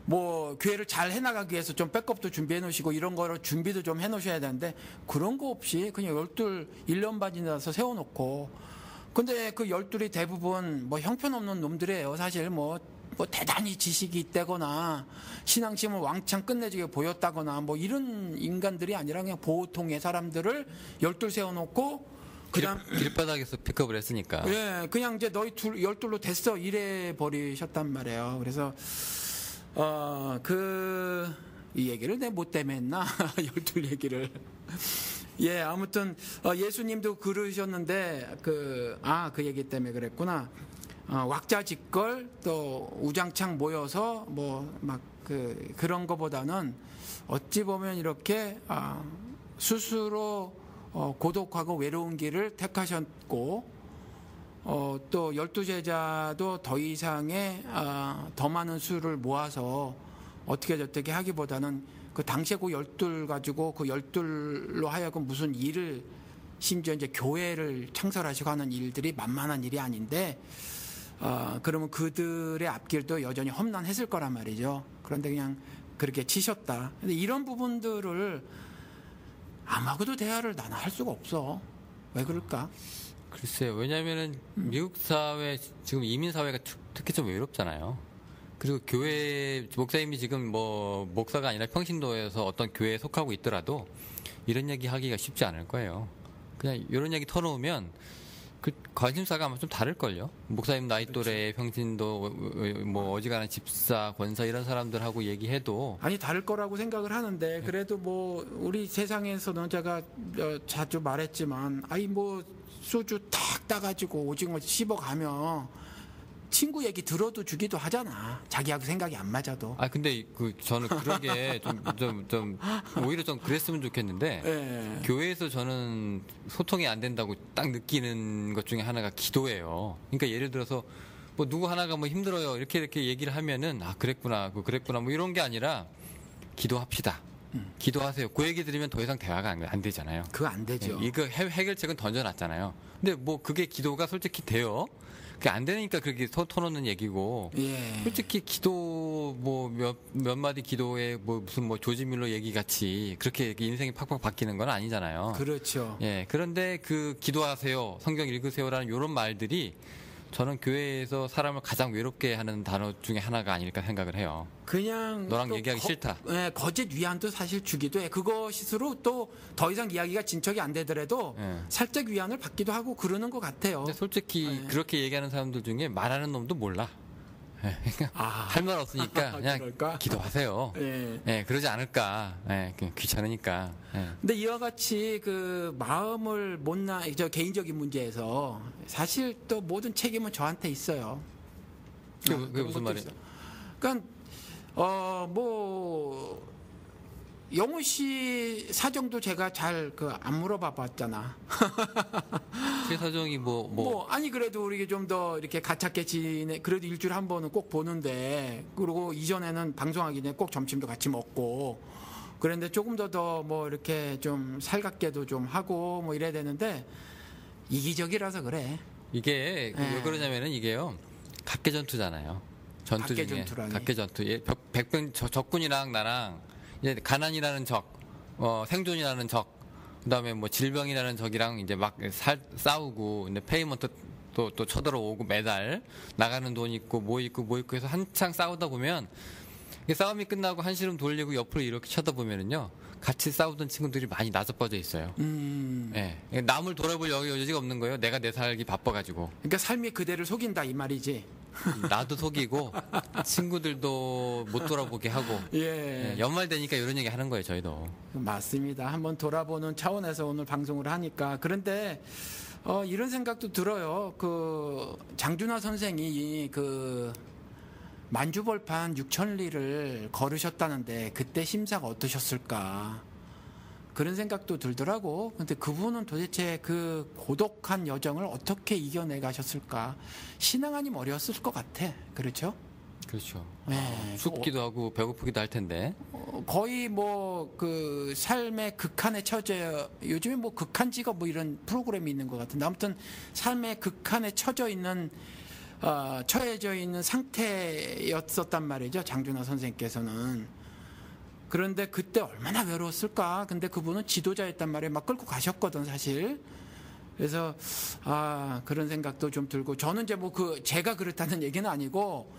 뭐 교회를 잘 해나가기 위해서 좀 백업도 준비해 놓으시고 이런 거로 준비도 좀 해 놓으셔야 되는데, 그런 거 없이 그냥 12 1년 반이 나서 세워놓고, 근데 그 12이 대부분 뭐 형편없는 놈들이에요. 사실 뭐 대단히 지식이 있다거나 신앙심을 왕창 끝내주게 보였다거나 뭐 이런 인간들이 아니라 그냥 보통의 사람들을 12 세워놓고 그다음 길바닥에서 픽업을 했으니까. 예, 그냥 이제 너희 12로 됐어 이래 버리셨단 말이에요. 그래서 이 얘기를 내 뭐 때문에 했나? 12 얘기를. 예, 아무튼 예수님도 그러셨는데 그 얘기 때문에 그랬구나. 왁자지껄 또 우장창 모여서 뭐 막 그런 거보다는 어찌 보면 이렇게 스스로 고독하고 외로운 길을 택하셨고, 또 12제자도 더 이상의 더 많은 수를 모아서 어떻게 저떻게 하기보다는 그 당시에 그 12 가지고 그 12로 하여금 무슨 일을, 심지어 이제 교회를 창설하시고 하는 일들이 만만한 일이 아닌데, 그러면 그들의 앞길도 여전히 험난했을 거란 말이죠. 그런데 그냥 그렇게 치셨다. 근데 이런 부분들을 아무하고도 대화를 나눠 할 수가 없어. 왜 그럴까? 글쎄요. 왜냐하면은 미국 사회, 지금 이민 사회가 특히 좀 외롭잖아요. 그리고 교회 목사님이 지금 뭐 목사가 아니라 평신도에서 어떤 교회에 속하고 있더라도 이런 얘기 하기가 쉽지 않을 거예요. 그냥 이런 얘기 털어오면 그 관심사가 아마 좀 다를걸요. 목사님 나이 또래, 평신도, 뭐 어지간한 집사, 권사 이런 사람들하고 얘기해도 아니 다를 거라고 생각을 하는데, 그래도 뭐 우리 세상에서는 제가 자주 말했지만, 뭐 소주 탁 따가지고 오징어 씹어가며 친구 얘기 들어도 주기도 하잖아. 자기하고 생각이 안 맞아도. 근데 저는 그런 게 좀 오히려 좀 그랬으면 좋겠는데, 네. 교회에서 저는 소통이 안 된다고 딱 느끼는 것 중에 하나가 기도예요. 그러니까 예를 들어서 뭐 누구 하나가 뭐 힘들어요 이렇게 얘기를 하면은 그랬구나 뭐 이런 게 아니라 기도합시다. 기도하세요. 그 얘기 들으면 더 이상 대화가 안 되잖아요. 그거 안 되죠. 이거 해결책은 던져놨잖아요. 근데 뭐 그게 기도가 솔직히 돼요? 그게 안 되니까 그렇게 터놓는 얘기고. 예. 솔직히 기도 뭐 몇 마디 기도에 뭐 무슨 뭐 조지 밀러 얘기 같이 그렇게 인생이 팍팍 바뀌는 건 아니잖아요. 그렇죠. 예. 그런데 그 기도하세요, 성경 읽으세요라는 이런 말들이 저는 교회에서 사람을 가장 외롭게 하는 단어 중에 하나가 아닐까 생각을 해요. 그냥 너랑 얘기하기 싫다. 예, 거짓 위안도 사실 주기도 해. 그것으로 또 더 이상 이야기가 진척이 안 되더라도 살짝 위안을 받기도 하고 그러는 것 같아요. 근데 솔직히 그렇게 얘기하는 사람들 중에 말하는 놈도 몰라. 할 말 없으니까 그냥 그럴까? 기도하세요. 예. 그러지 않을까. 그냥 귀찮으니까. 근데 이와 같이 그 마음을 저 개인적인 문제에서 사실 또 모든 책임은 저한테 있어요. 그게 무슨 말이에요? 그러니까 뭐 영호 씨 사정도 제가 잘 안 물어봐 봤잖아. 제 사정이 아니 그래도 우리 좀 더 이렇게 가깝게 그래도 일주일에 한 번은 꼭 보는데, 그리고 이전에는 방송하기 전에 꼭 점심도 같이 먹고 그런데 조금 더 뭐 이렇게 좀 살갑게도 좀 하고 뭐 이래야 되는데 이기적이라서 그래. 이게 왜 그러냐면은 이게요, 각계전투잖아요. 전투 중에 각계전투. 백병 적군이랑 나랑 이제 가난이라는 적, 생존이라는 적, 그다음에 뭐 질병이라는 적이랑 이제 막 싸우고, 근데 페이먼트 또 쳐들어오고 매달 나가는 돈 있고 뭐 있고 해서 한창 싸우다 보면 싸움이 끝나고 한시름 돌리고 옆으로 이렇게 쳐다보면은요, 같이 싸우던 친구들이 많이 나서빠져 있어요. 남을 돌아볼 여지가 없는 거예요. 내가 내 살기 바빠가지고. 그러니까 삶이 그대를 속인다 이 말이지. 나도 속이고 친구들도 못 돌아보게 하고. 연말 되니까 이런 얘기 하는 거예요, 저희도. 맞습니다. 한번 돌아보는 차원에서 오늘 방송을 하니까. 그런데 이런 생각도 들어요. 그 장준하 선생이 그 만주벌판 6천리를 걸으셨다는데 그때 심사가 어떠셨을까? 그런 생각도 들더라고. 근데 그분은 도대체 그 고독한 여정을 어떻게 이겨내 가셨을까? 신앙 아니면 어려웠을 것 같아. 그렇죠? 그렇죠. 네. 춥기도 하고 배고프기도 할 텐데. 거의 뭐 그 삶의 극한에 처져, 요즘에 뭐 극한 직업 뭐 이런 프로그램이 있는 것 같은데, 아무튼 삶의 극한에 처해져 있는 상태였었단 말이죠, 장준하 선생님께서는. 그런데 그때 얼마나 외로웠을까. 근데 그분은 지도자였단 말이에요. 막 끌고 가셨거든, 사실. 그래서 그런 생각도 좀 들고, 저는 이제 뭐 제가 그렇다는 얘기는 아니고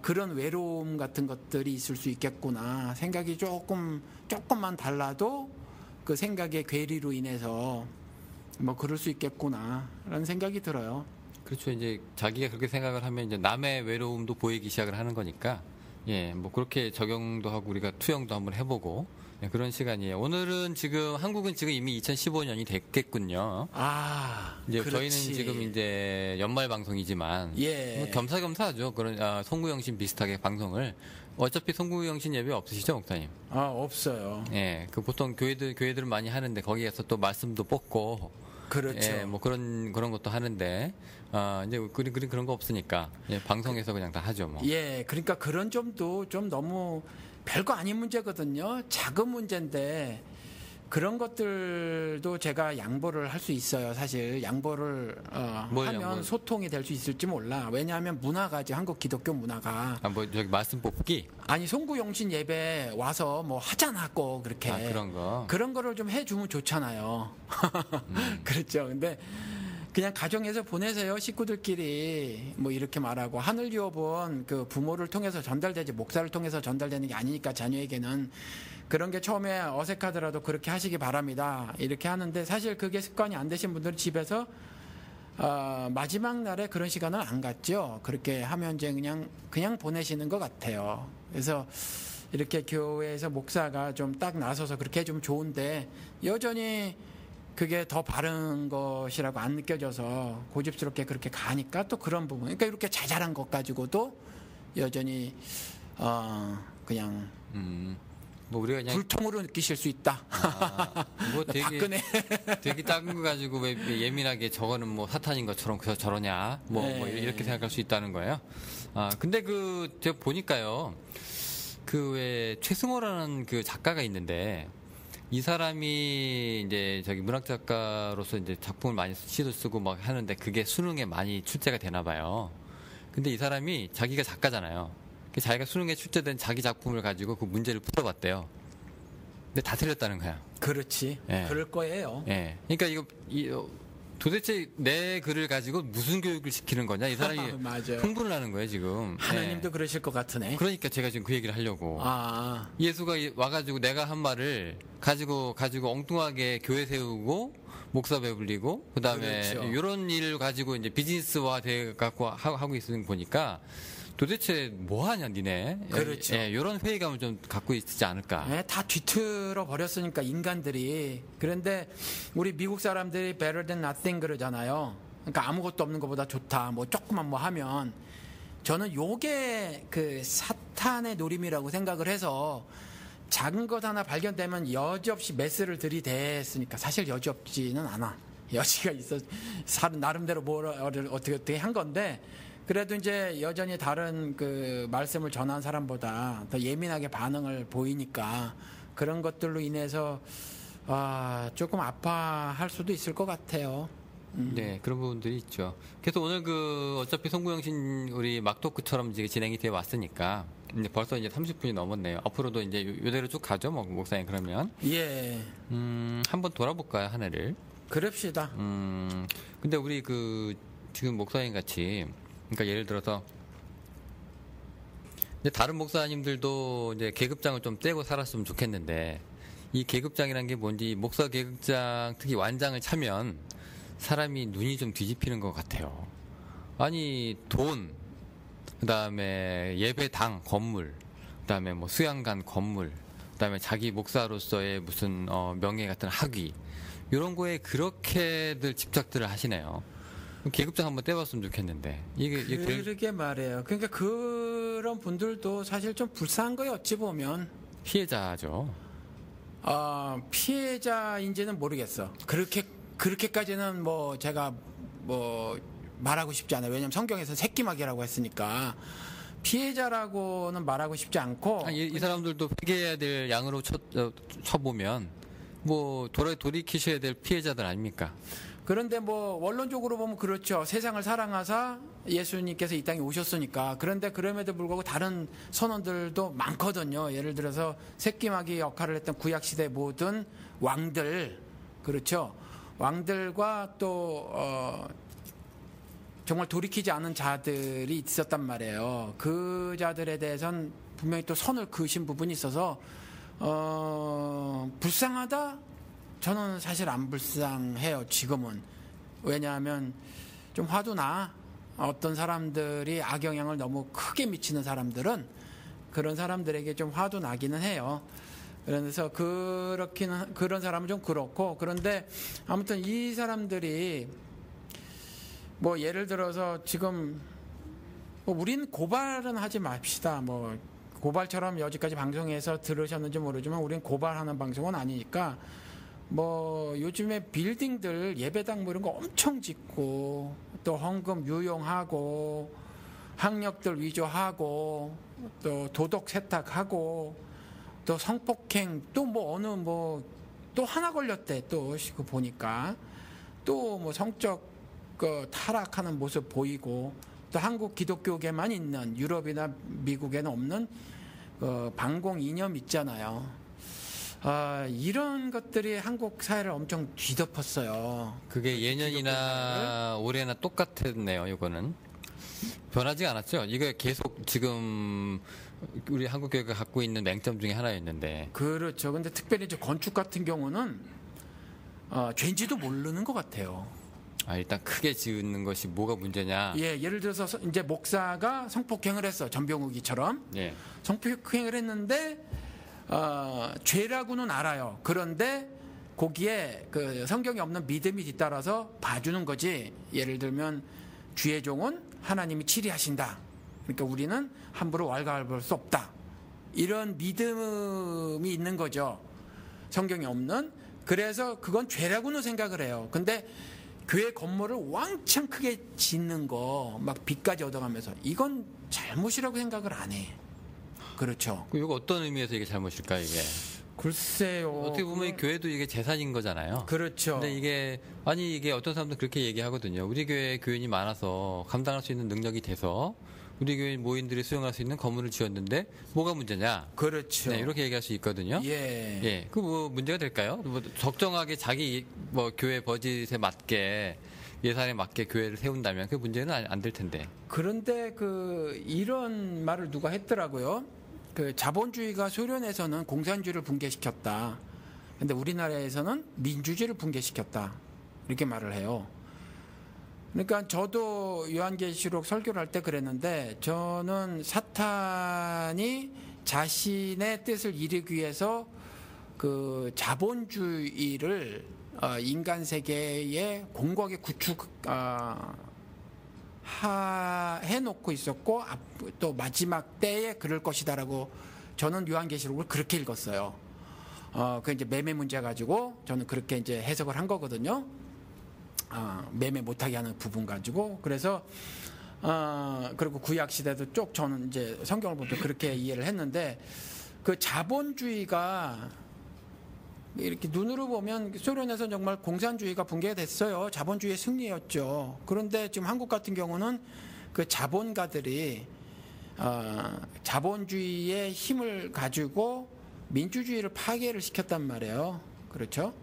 그런 외로움 같은 것들이 있을 수 있겠구나. 생각이 조금만 달라도 그 생각의 괴리로 인해서 뭐 그럴 수 있겠구나라는 생각이 들어요. 그렇죠. 이제 자기가 그렇게 생각을 하면 이제 남의 외로움도 보이기 시작을 하는 거니까, 예, 뭐 그렇게 적용도 하고 우리가 투영도 한번 해보고, 예, 그런 시간이에요. 오늘은 지금 한국은 지금 이미 2015년이 됐겠군요. 이제 그렇지. 저희는 지금 이제 연말 방송이지만, 예. 뭐 겸사겸사하죠. 그런 송구영 씨 비슷하게 방송을. 어차피 송구영 씨 예배 없으시죠, 목사님? 없어요. 예, 그 보통 교회들은 많이 하는데 거기에서 또 말씀도 뽑고, 그렇죠. 예, 뭐 그런 것도 하는데, 이제 그런 거 없으니까, 예, 방송에서 그냥 다 하죠, 뭐. 예, 그러니까 그런 점도 좀 너무 별거 아닌 문제거든요. 작은 문제인데 그런 것들도 제가 양보를 할 수 있어요. 사실 양보를 뭘 하면 양보? 소통이 될 수 있을지 몰라. 왜냐하면 문화가 이제 한국 기독교 문화가 뭐 저기 말씀 뽑기? 아니 송구영신 예배 와서 뭐 하잖아 꼭 그렇게 그런 거를 좀 해주면 좋잖아요. 그렇죠. 근데 그냥 가정에서 보내세요. 식구들끼리 뭐 이렇게 말하고, 하늘 유업은 그 부모를 통해서 전달되지 목사를 통해서 전달되는 게 아니니까 자녀에게는 그런 게 처음에 어색하더라도 그렇게 하시기 바랍니다. 이렇게 하는데 사실 그게 습관이 안 되신 분들은 집에서 마지막 날에 그런 시간을 안 갖죠. 그렇게 하면 이제 그냥 보내시는 것 같아요. 그래서 이렇게 교회에서 목사가 좀 딱 나서서 그렇게 해주면 좋은데 여전히 그게 더 바른 것이라고 안 느껴져서 고집스럽게 그렇게 가니까 또 그런 부분, 그러니까 이렇게 자잘한 것 가지고도 여전히 그냥 뭐 우리가 그냥 불통으로 느끼실 수 있다. 뭐 되게 박근혜 되게 작은 거 가지고 왜 예민하게 저거는 뭐 사탄인 것처럼 그래서 저러냐 뭐 이렇게 생각할 수 있다는 거예요. 근데 제가 보니까요, 그 왜 최승호라는 그 작가가 있는데, 이 사람이 이제 저기 문학 작가로서 이제 작품을 많이 시도 쓰고 막 하는데 그게 수능에 많이 출제가 되나 봐요. 근데 이 사람이 자기가 작가잖아요. 자기가 수능에 출제된 자기 작품을 가지고 그 문제를 풀어봤대요. 근데 다 틀렸다는 거야. 그렇지. 예. 그럴 거예요. 예. 그러니까 도대체 내 글을 가지고 무슨 교육을 시키는 거냐? 이 사람이 맞아요. 흥분을 하는 거예요, 지금. 하나님도 예. 그러실 것 같으네. 그러니까 제가 지금 그 얘기를 하려고. 예수가 와가지고 내가 한 말을 가지고 엉뚱하게 교회 세우고 목사 배불리고 그다음에 그렇죠. 이런 일을 가지고 이제 비즈니스화 돼 갖고 하고 있는 거 보니까 도대체 뭐 하냐 니네. 그렇죠. 예, 이런 회의감을 좀 갖고 있지 않을까. 네, 다 뒤틀어 버렸으니까 인간들이. 그런데 우리 미국 사람들이 better than nothing 그러잖아요. 그러니까 아무것도 없는 것보다 좋다. 뭐 조금만 뭐 하면, 저는 요게 그 사탄의 노림이라고 생각을 해서, 작은 것 하나 발견되면 여지없이 메스를 들이댔으니까, 사실 여지없지는 않아. 여지가 있어. 나름대로 뭐를 어떻게 한 건데, 그래도 이제 여전히 다른 그 말씀을 전한 사람보다 더 예민하게 반응을 보이니까 그런 것들로 인해서 조금 아파할 수도 있을 것 같아요. 네, 그런 부분들이 있죠. 그래서 오늘 어차피 송구영신 우리 막토크처럼 이제 진행이 되어 왔으니까 이제 벌써 이제 30분이 넘었네요. 앞으로도 이제 요대로 쭉 가죠, 뭐 목사님 그러면. 예. 한번 돌아볼까요, 한 해를? 그럽시다. 근데 우리 지금 목사님 같이, 그러니까 예를 들어서 이제 다른 목사님들도 이제 계급장을 좀 떼고 살았으면 좋겠는데, 이 계급장이라는 게 뭔지, 목사 계급장 특히 완장을 차면 사람이 눈이 좀 뒤집히는 것 같아요. 아니 돈, 그다음에 예배당 건물, 그다음에 뭐 수양관 건물, 그다음에 자기 목사로서의 무슨 명예 같은 학위, 이런 거에 그렇게들 집착들을 하시네요. 계급장 한번 떼봤으면 좋겠는데 이게 그러게 말해요. 그러니까 그런 분들도 사실 좀 불쌍한 거예요. 어찌 보면 피해자죠. 피해자인지는 모르겠어. 그렇게까지는 뭐 제가 뭐 말하고 싶지 않아요. 왜냐하면 성경에서 새끼마귀라고 했으니까 피해자라고는 말하고 싶지 않고. 이 사람들도 회개해야 될 양으로 쳐보면 뭐 돌이키셔야 될 피해자들 아닙니까? 그런데 뭐 원론적으로 보면 그렇죠. 세상을 사랑하사 예수님께서 이 땅에 오셨으니까. 그런데 그럼에도 불구하고 다른 선원들도 많거든요. 예를 들어서 새끼마귀 역할을 했던 구약시대 모든 왕들, 그렇죠. 왕들과 또 정말 돌이키지 않은 자들이 있었단 말이에요. 그 자들에 대해서는 분명히 또 선을 그으신 부분이 있어서 불쌍하다? 저는 사실 안 불쌍해요. 지금은. 왜냐하면 좀 화도 나. 어떤 사람들이 악영향을 너무 크게 미치는 사람들은 그런 사람들에게 좀 화도 나기는 해요. 그래서 그런 사람은 좀 그렇고. 그런데 아무튼 이 사람들이 뭐 예를 들어서 지금 뭐 우린 고발은 하지 맙시다. 뭐 고발처럼 여지까지 방송에서 들으셨는지 모르지만 우린 고발하는 방송은 아니니까 뭐 요즘에 빌딩들 예배당 뭐 이런 거 엄청 짓고 또 헌금 유용하고 학력들 위조하고 또 도덕 세탁하고 또 성폭행 또 뭐 어느 뭐 또 하나 걸렸대. 또 그 보니까 또 뭐 성적 타락하는 모습 보이고 또 한국 기독교계만 있는 유럽이나 미국에는 없는 반공 이념 있잖아요. 이런 것들이 한국 사회를 엄청 뒤덮었어요. 그게 예년이나 올해나 똑같았네요. 이거는 변하지 않았죠. 이게 계속 지금 우리 한국 교회가 갖고 있는 맹점 중에 하나였는데. 그렇죠. 근데 특별히 이제 건축 같은 경우는 죄인지도 모르는 것 같아요. 일단 크게 지은 것이 뭐가 문제냐? 예, 예를 들어서 이제 목사가 성폭행을 했어. 전병욱이처럼. 예. 성폭행을 했는데 죄라고는 알아요. 그런데 거기에 그 성경에 없는 믿음이 뒤따라서 봐주는 거지. 예를 들면 주의 종은 하나님이 치리하신다. 그러니까 우리는 함부로 왈가왈부할 수 없다. 이런 믿음이 있는 거죠. 성경에 없는. 그래서 그건 죄라고는 생각을 해요. 근데 교회 건물을 왕창 크게 짓는 거, 막 빚까지 얻어가면서 이건 잘못이라고 생각을 안 해. 그렇죠. 이거 어떤 의미에서 이게 잘못일까 이게? 글쎄요. 어떻게 보면 이 교회도 이게 재산인 거잖아요. 그렇죠. 근데 이게 어떤 사람들 그렇게 얘기하거든요. 우리 교회 교인이 많아서 감당할 수 있는 능력이 돼서 우리 교회 모인들이 수용할 수 있는 건물을 지었는데 뭐가 문제냐? 그렇죠. 네, 이렇게 얘기할 수 있거든요. 예. 예. 그 뭐 문제가 될까요? 뭐 적정하게 자기 뭐 교회 버짓에 맞게 예산에 맞게 교회를 세운다면 그 문제는 안 될 텐데. 그런데 이런 말을 누가 했더라고요. 자본주의가 소련에서는 공산주의를 붕괴시켰다. 근데 우리나라에서는 민주주의를 붕괴시켰다. 이렇게 말을 해요. 그러니까 저도 요한계시록 설교를 할 때 그랬는데 저는 사탄이 자신의 뜻을 이루기 위해서 그 자본주의를 인간 세계에 공고하게 해놓고 있었고 또 마지막 때에 그럴 것이다라고 저는 요한계시록을 그렇게 읽었어요. 그 이제 매매 문제 가지고 저는 그렇게 이제 해석을 한 거거든요. 매매 못하게 하는 부분 가지고. 그래서 그리고 구약 시대도 쭉 저는 이제 성경을 보면 그렇게 이해를 했는데 그 자본주의가 이렇게 눈으로 보면 소련에서 정말 공산주의가 붕괴됐어요. 자본주의의 승리였죠. 그런데 지금 한국 같은 경우는 그 자본가들이 자본주의의 힘을 가지고 민주주의를 파괴를 시켰단 말이에요. 그렇죠?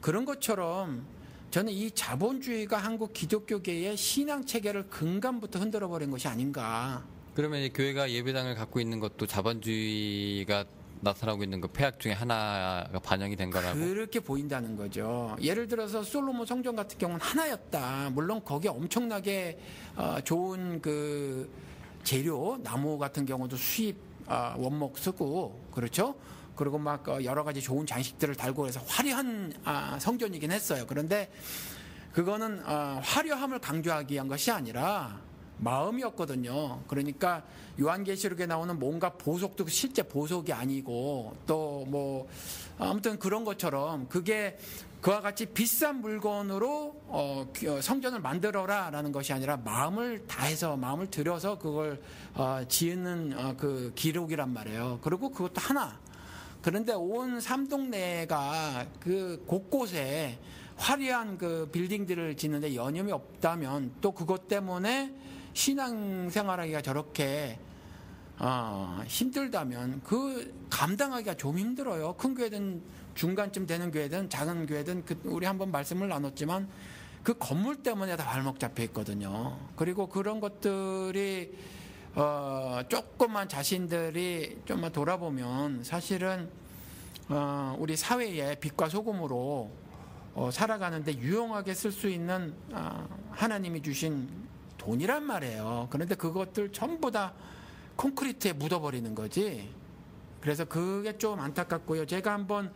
그런 것처럼 저는 이 자본주의가 한국 기독교계의 신앙 체계를 근간부터 흔들어 버린 것이 아닌가. 그러면 이 교회가 예배당을 갖고 있는 것도 자본주의가 나타나고 있는 그 폐악 중에 하나가 반영이 된 거라고? 그렇게 보인다는 거죠. 예를 들어서 솔로몬 성전 같은 경우는 하나였다. 물론 거기에 엄청나게 좋은 그 재료, 나무 같은 경우도 수입 원목 쓰고 그렇죠. 그리고 막 여러 가지 좋은 장식들을 달고 해서 화려한 성전이긴 했어요. 그런데 그거는 화려함을 강조하기 위한 것이 아니라 마음이었거든요. 그러니까 요한계시록에 나오는 뭔가 보석도 실제 보석이 아니고 또 뭐 아무튼 그런 것처럼 그게 그와 같이 비싼 물건으로 성전을 만들어라라는 것이 아니라 마음을 다해서 마음을 들여서 그걸 지은 그 기록이란 말이에요. 그리고 그것도 하나. 그런데 온 삼동네가 그 곳곳에 화려한 그 빌딩들을 짓는데 여념이 없다면 또 그것 때문에 신앙생활하기가 저렇게 힘들다면 그 감당하기가 좀 힘들어요. 큰 교회든 중간쯤 되는 교회든 작은 교회든 우리 한번 말씀을 나눴지만 그 건물 때문에 다 발목 잡혀 있거든요. 그리고 그런 것들이 조금만 자신들이 좀만 돌아보면 사실은 우리 사회의 빛과 소금으로 살아가는데 유용하게 쓸 수 있는 하나님이 주신 돈이란 말이에요. 그런데 그것들 전부 다 콘크리트에 묻어버리는 거지. 그래서 그게 좀 안타깝고요. 제가 한번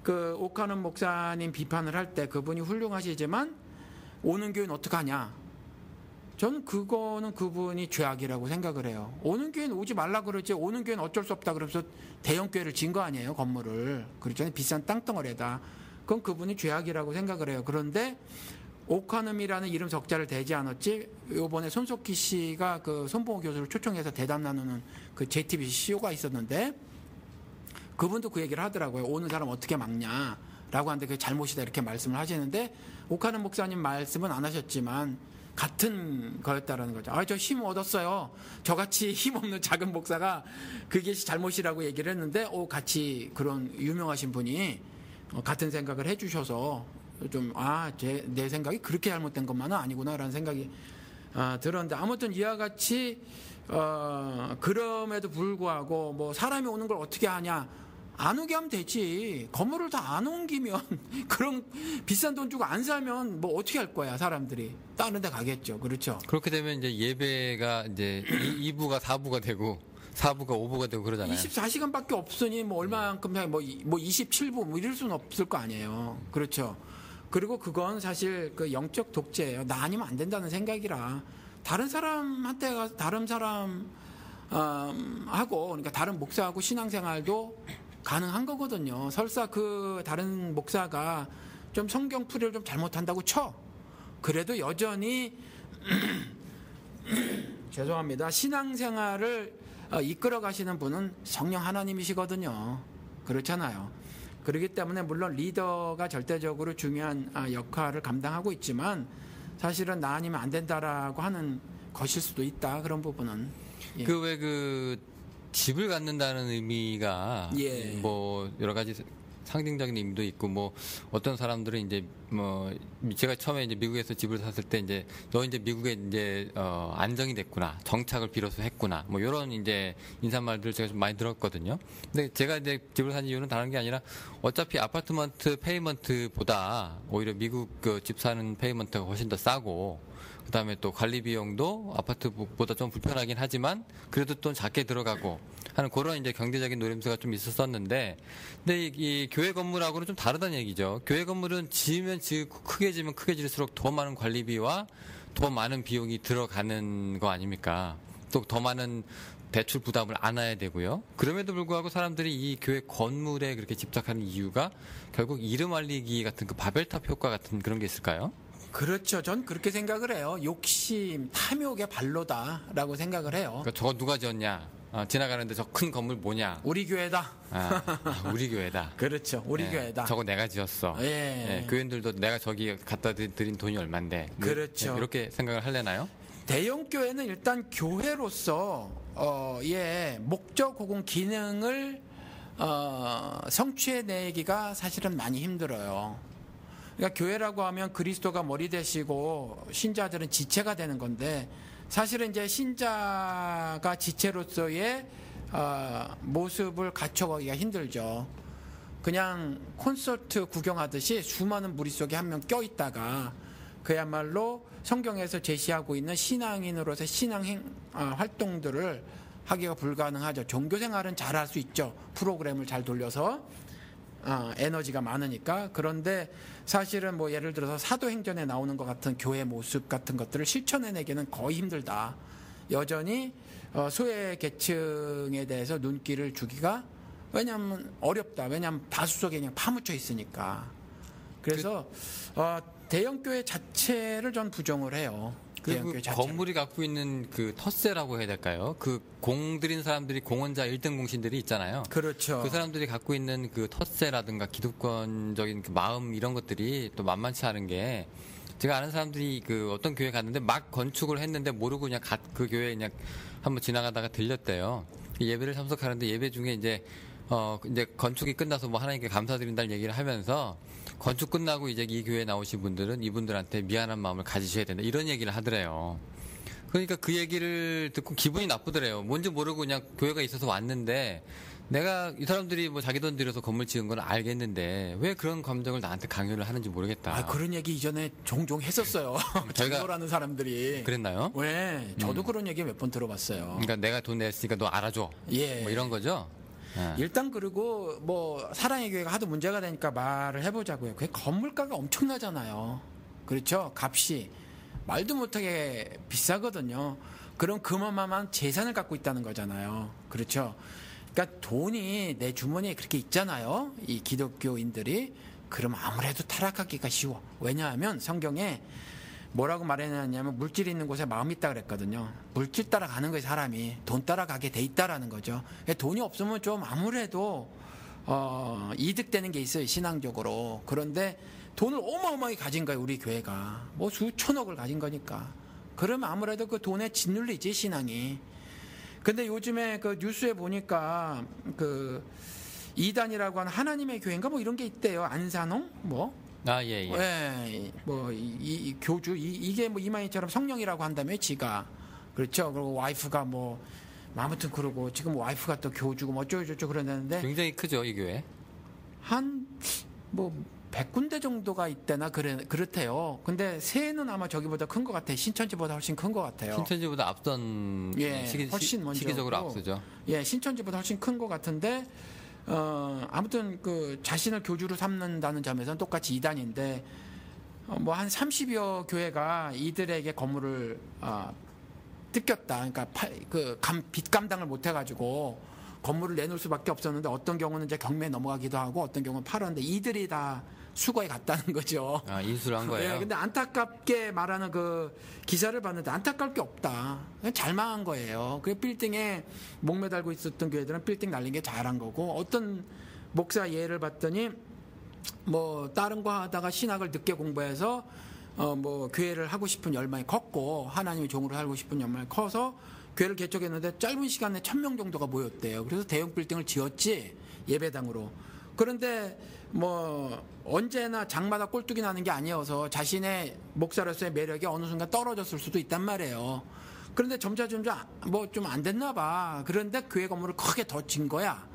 그 오카는 목사님 비판을 할 때 그분이 훌륭하시지만 오는 교회는 어떡하냐. 저는 그거는 그분이 죄악이라고 생각을 해요. 오는 교회는 오지 말라 그러지 오는 교회는 어쩔 수 없다 그러면서 대형 교회를 진 거 아니에요. 건물을. 그렇잖아요. 비싼 땅덩어리에다. 그건 그분이 죄악이라고 생각을 해요. 그런데 오카눔이라는 이름 적자를 대지 않았지. 이번에 손석희 씨가 그 손봉호 교수를 초청해서 대담 나누는 그 JTBC CEO가 있었는데 그분도 그 얘기를 하더라고요. 오는 사람 어떻게 막냐라고 하는데 그게 잘못이다 이렇게 말씀을 하시는데 오카눔 목사님 말씀은 안 하셨지만 같은 거였다라는 거죠. 저 힘 얻었어요. 저같이 힘없는 작은 목사가 그게 잘못이라고 얘기를 했는데 같이 그런 유명하신 분이 같은 생각을 해주셔서 좀 내 생각이 그렇게 잘못된 것만은 아니구나라는 생각이 들었는데 아무튼 이와 같이 그럼에도 불구하고 뭐 사람이 오는 걸 어떻게 하냐 안 오게 하면 되지. 건물을 다 안 옮기면 그런 비싼 돈 주고 안 사면 뭐 어떻게 할 거야 사람들이 다른 데 가겠죠. 그렇죠. 그렇게 되면 이제 예배가 이제 2부가 4부가 되고 4부가 5부가 되고 그러잖아요. 24시간밖에 없으니 뭐 얼마만큼 뭐 27부 뭐 이럴 수는 없을 거 아니에요. 그렇죠. 그리고 그건 사실 그 영적 독재예요. 나 아니면 안 된다는 생각이라 다른 사람한테 가서 다른 사람 하고 그러니까 다른 목사하고 신앙생활도 가능한 거거든요. 설사 그 다른 목사가 좀 성경 풀이를 좀 잘못한다고 쳐. 그래도 여전히 죄송합니다. 신앙생활을 이끌어 가시는 분은 성령 하나님이시거든요. 그렇잖아요. 그렇기 때문에 물론 리더가 절대적으로 중요한 역할을 감당하고 있지만 사실은 나 아니면 안 된다라고 하는 것일 수도 있다. 그런 부분은. 예. 그 왜 그 집을 갖는다는 의미가 예. 뭐 여러 가지 상징적인 의미도 있고 뭐 어떤 사람들은 이제 뭐 제가 처음에 이제 미국에서 집을 샀을 때 이제 너 이제 미국에 이제 안정이 됐구나 정착을 비로소 했구나 뭐 이런 이제 인사말들을 제가 좀 많이 들었거든요. 근데 제가 이제 집을 산 이유는 다른 게 아니라 어차피 아파트먼트 페이먼트보다 오히려 미국 그 집 사는 페이먼트가 훨씬 더 싸고 그다음에 또 관리 비용도 아파트보다 좀 불편하긴 하지만 그래도 좀 작게 들어가고 하는 그런 이제 경제적인 노림수가 좀 있었었는데 근데 이 교회 건물하고는 좀 다르다는 얘기죠. 교회 건물은 크게 지면 크게 질수록 더 많은 관리비와 더 많은 비용이 들어가는 거 아닙니까? 또 더 많은 대출 부담을 안아야 되고요. 그럼에도 불구하고 사람들이 이 교회 건물에 그렇게 집착하는 이유가 결국 이름 알리기 같은 그 바벨탑 효과 같은 그런 게 있을까요? 그렇죠. 전 그렇게 생각을 해요. 욕심, 탐욕의 발로다라고 생각을 해요. 그러니까 저거 누가 지었냐? 지나가는데 저 큰 건물 뭐냐? 우리 교회다. 우리 교회다. 그렇죠. 우리 교회다. 저거 내가 지었어. 예. 교인들도 내가 저기 갖다 드린 돈이 얼만데. 그렇죠. 이렇게 생각을 하려나요? 대형 교회는 일단 교회로서 목적 혹은 기능을 성취해내기가 사실은 많이 힘들어요. 그러니까 교회라고 하면 그리스도가 머리 되시고 신자들은 지체가 되는 건데 사실은 이제 신자가 지체로서의 모습을 갖춰가기가 힘들죠. 그냥 콘서트 구경하듯이 수많은 무리 속에 한 명 껴있다가 그야말로 성경에서 제시하고 있는 신앙인으로서의 신앙 활동들을 하기가 불가능하죠. 종교 생활은 잘 할 수 있죠. 프로그램을 잘 돌려서 에너지가 많으니까. 그런데 사실은 뭐 예를 들어서 사도행전에 나오는 것 같은 교회 모습 같은 것들을 실천해내기는 거의 힘들다. 여전히 소외 계층에 대해서 눈길을 주기가 왜냐하면 어렵다. 왜냐하면 다수 속에 그냥 파묻혀 있으니까. 그래서 대형 교회 자체를 전 부정을 해요. 그 건물이 갖고 있는 그 텃세라고 해야 될까요? 그 공 들인 사람들이 공헌자 1등 공신들이 있잖아요. 그렇죠. 그 사람들이 갖고 있는 그 텃세라든가 기득권적인 그 마음 이런 것들이 또 만만치 않은 게 제가 아는 사람들이 그 어떤 교회 갔는데 막 건축을 했는데 모르고 그냥 그 교회에 그냥 한번 지나가다가 들렸대요. 예배를 참석하는데 예배 중에 이제 건축이 끝나서 뭐 하나님께 감사드린다는 얘기를 하면서 건축 끝나고 이제 이 교회에 나오신 분들은 이분들한테 미안한 마음을 가지셔야 된다. 이런 얘기를 하더래요. 그러니까 그 얘기를 듣고 기분이 나쁘더래요. 뭔지 모르고 그냥 교회가 있어서 왔는데 내가 이 사람들이 뭐 자기 돈 들여서 건물 지은 건 알겠는데 왜 그런 감정을 나한테 강요를 하는지 모르겠다. 그런 얘기 이전에 종종 했었어요. 장로라는 사람들이. 그랬나요? 네. 저도 그런 얘기 몇 번 들어봤어요. 그러니까 내가 돈 냈으니까 너 알아줘. 예. 뭐 이런 거죠? 일단 그리고 뭐 사랑의 교회가 하도 문제가 되니까 말을 해보자고요. 그 건물가가 엄청나잖아요. 그렇죠? 값이 말도 못하게 비싸거든요. 그럼 그만한 재산을 갖고 있다는 거잖아요. 그렇죠? 그러니까 돈이 내 주머니에 그렇게 있잖아요. 이 기독교인들이. 그럼 아무래도 타락하기가 쉬워. 왜냐하면 성경에 뭐라고 말해놨냐면 물질이 있는 곳에 마음이 있다 그랬거든요. 물질 따라가는 거예요. 사람이 돈 따라가게 돼 있다라는 거죠. 돈이 없으면 좀 아무래도 이득되는 게 있어요. 신앙적으로. 그런데 돈을 어마어마하게 가진 거예요. 우리 교회가 뭐 수천억을 가진 거니까. 그러면 아무래도 그 돈에 짓눌리지 신앙이. 근데 요즘에 그 뉴스에 보니까 그 이단이라고 하는 하나님의 교회인가 뭐 이런 게 있대요. 안산홍 뭐. 예. 네, 뭐, 이 교주, 이게 뭐 이만희처럼 성령이라고 한다며, 지가. 그렇죠. 그리고 와이프가 뭐, 아무튼 그러고, 지금 와이프가 또 교주고, 뭐 어쩌고저쩌고 그러는데. 굉장히 크죠, 이 교회? 뭐, 100군데 정도가 있대나, 그렇대요. 근데 새해는 아마 저기보다 큰 것 같아요. 신천지보다 훨씬 큰 것 같아요. 신천지보다 앞선, 훨씬 먼저. 시기적으로 앞서죠. 예, 신천지보다 훨씬 큰 것 같은데, 아무튼 그 자신을 교주로 삼는다는 점에서는 똑같이 이단인데 뭐 한 30여 교회가 이들에게 건물을 뜯겼다. 그러니까 빚 감당을 못 해가지고 건물을 내놓을 수밖에 없었는데 어떤 경우는 이제 경매에 넘어가기도 하고 어떤 경우는 팔았는데 이들이 다 수거에 갔다는 거죠. 인수를 한 거예요. 예, 근데 안타깝게 말하는 그 기사를 봤는데 안타까울 게 없다. 그냥 잘 망한 거예요. 그 빌딩에 목매달고 있었던 교회들은 빌딩 날린 게 잘한 거고 어떤 목사 예를 봤더니 뭐 다른 거 하다가 신학을 늦게 공부해서 뭐 교회를 하고 싶은 열망이 컸고 하나님의 종으로 살고 싶은 열망이 커서 교회를 개척했는데 짧은 시간에 1,000명 정도가 모였대요. 그래서 대형 빌딩을 지었지 예배당으로. 그런데 뭐 언제나 장마다 꼴뚜기 나는 게 아니어서 자신의 목사로서의 매력이 어느 순간 떨어졌을 수도 있단 말이에요. 그런데 점차 뭐 좀 안 됐나 봐. 그런데 교회 건물을 크게 더 진 거야.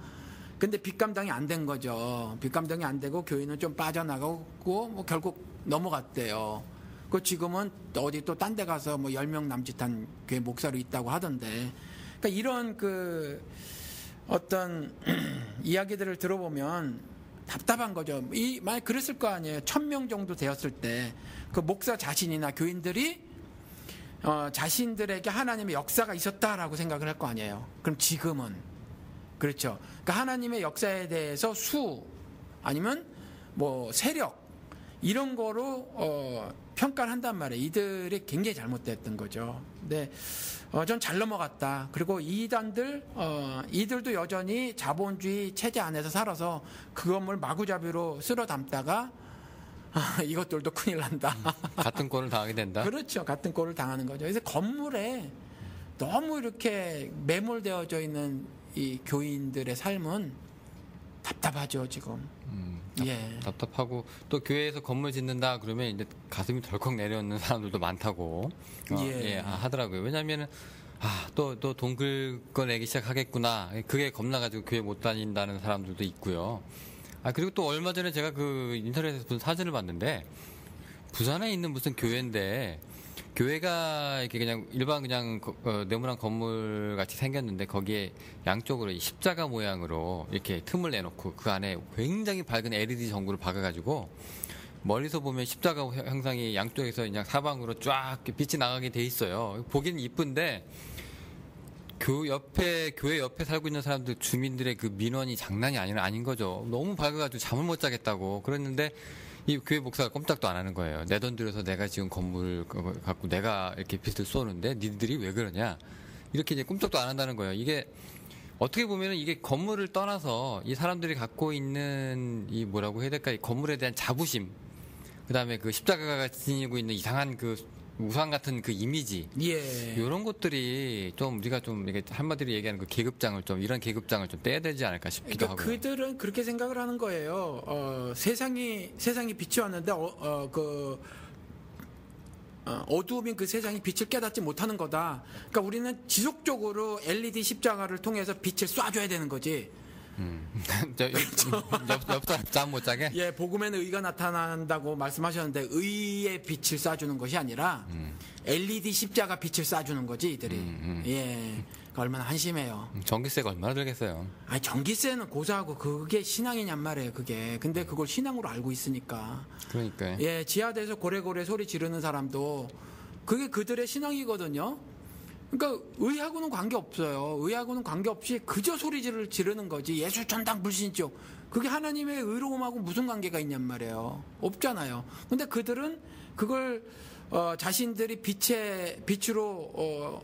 근데 빚 감당이 안 된 거죠. 빚 감당이 안 되고 교회는 좀 빠져나가고 뭐 결국 넘어갔대요. 그 지금은 어디 또 딴 데 가서 뭐 10명 남짓한 교회 목사로 있다고 하던데. 그러니까 이런 그 어떤 이야기들을 들어보면 답답한 거죠. 만약 그랬을 거 아니에요. 1,000명 정도 되었을 때 그 목사 자신이나 교인들이 자신들에게 하나님의 역사가 있었다라고 생각을 할 거 아니에요. 그럼 지금은 그렇죠. 그러니까 하나님의 역사에 대해서 아니면 뭐 세력 이런 거로 평가를 한단 말이에요. 이들이 굉장히 잘못됐던 거죠. 근데 전 잘 넘어갔다. 그리고 이들도 여전히 자본주의 체제 안에서 살아서 그 건물 마구잡이로 쓸어 담다가 이것들도 큰일 난다. 같은 꼴을 당하게 된다. 그렇죠. 같은 꼴을 당하는 거죠. 그래서 건물에 너무 이렇게 매몰되어져 있는 이 교인들의 삶은 답답하죠, 지금. 답답하고 또 교회에서 건물 짓는다 그러면 이제 가슴이 덜컥 내려오는 사람들도 많다고 하더라고요. 왜냐하면은 또 돈 긁어내기 시작하겠구나. 그게 겁나가지고 교회 못 다닌다는 사람들도 있고요. 그리고 또 얼마 전에 제가 그 인터넷에서 본 사진을 봤는데 부산에 있는 무슨 교회인데 교회가 이렇게 그냥 일반 그냥 네모난 건물 같이 생겼는데 거기에 양쪽으로 이 십자가 모양으로 이렇게 틈을 내놓고 그 안에 굉장히 밝은 LED 전구를 박아가지고 멀리서 보면 십자가 형상이 양쪽에서 그냥 사방으로 쫙 빛이 나가게 돼 있어요. 보기는 이쁜데 교회 옆에 살고 있는 사람들 주민들의 그 민원이 장난이 아닌 거죠. 너무 밝아가지고 잠을 못 자겠다고 그랬는데 이 교회 목사가 꼼짝도 안 하는 거예요. 내 돈 들여서 내가 지금 건물 갖고 내가 이렇게 빛을 쏘는데 니들이 왜 그러냐 이렇게 이제 꼼짝도 안 한다는 거예요. 이게 어떻게 보면은 이게 건물을 떠나서 이 사람들이 갖고 있는 이 뭐라고 해야 될까 이 건물에 대한 자부심 그다음에 그 십자가가 지니고 있는 이상한 그 우상 같은 그 이미지, 이런 것들이 좀 우리가 좀 이게 한마디로 얘기하는 그 계급장을 좀 이런 계급장을 좀 떼야 되지 않을까 싶기도 그러니까 하고요. 그들은 그렇게 생각을 하는 거예요. 세상이 빛이 왔는데 어두움인 그 세상이 빛을 깨닫지 못하는 거다. 그러니까 우리는 지속적으로 LED 십자가를 통해서 빛을 쏴줘야 되는 거지. 옆 사람 잠 못 자게? 예, 복음에는 의가 나타난다고 말씀하셨는데 의의 빛을 쏴주는 것이 아니라 LED 십자가 빛을 쏴주는 거지 이들이. 예, 얼마나 한심해요. 전기세가 얼마나 들겠어요? 아니 전기세는 고사하고 그게 신앙이냔 말이에요. 그게. 근데 그걸 신앙으로 알고 있으니까. 그러니까요. 예, 지하대에서 고래고래 소리 지르는 사람도 그게 그들의 신앙이거든요. 그러니까 의하고는 관계없어요. 의하고는 관계없이 그저 소리를 지르는 거지. 예수 전당 불신족. 그게 하나님의 의로움하고 무슨 관계가 있냔 말이에요. 없잖아요. 근데 그들은 그걸 자신들이 빛으로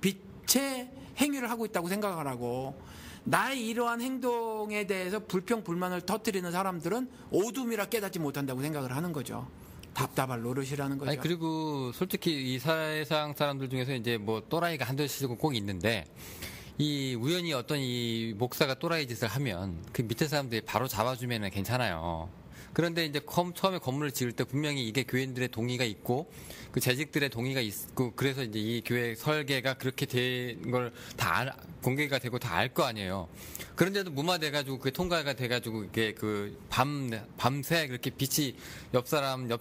빛의 행위를 하고 있다고 생각을 하고 나의 이러한 행동에 대해서 불평불만을 터뜨리는 사람들은 어둠이라 깨닫지 못한다고 생각을 하는 거죠. 답답할 노릇이라는 거죠. 아니 그리고 솔직히 이 세상 사람들 중에서 이제 뭐 또라이가 한둘씩은 꼭 있는데 이 우연히 어떤 이 목사가 또라이 짓을 하면 그 밑에 사람들이 바로 잡아주면은 괜찮아요. 그런데 이제 처음에 건물을 지을 때 분명히 이게 교인들의 동의가 있고 그 재직들의 동의가 있고 그래서 이제 이 교회 설계가 그렇게 된 걸 다 공개가 되고 다 알 거 아니에요. 그런데도 무마돼가지고 그게 통과가 돼가지고 이게 그 밤새 그렇게 빛이 옆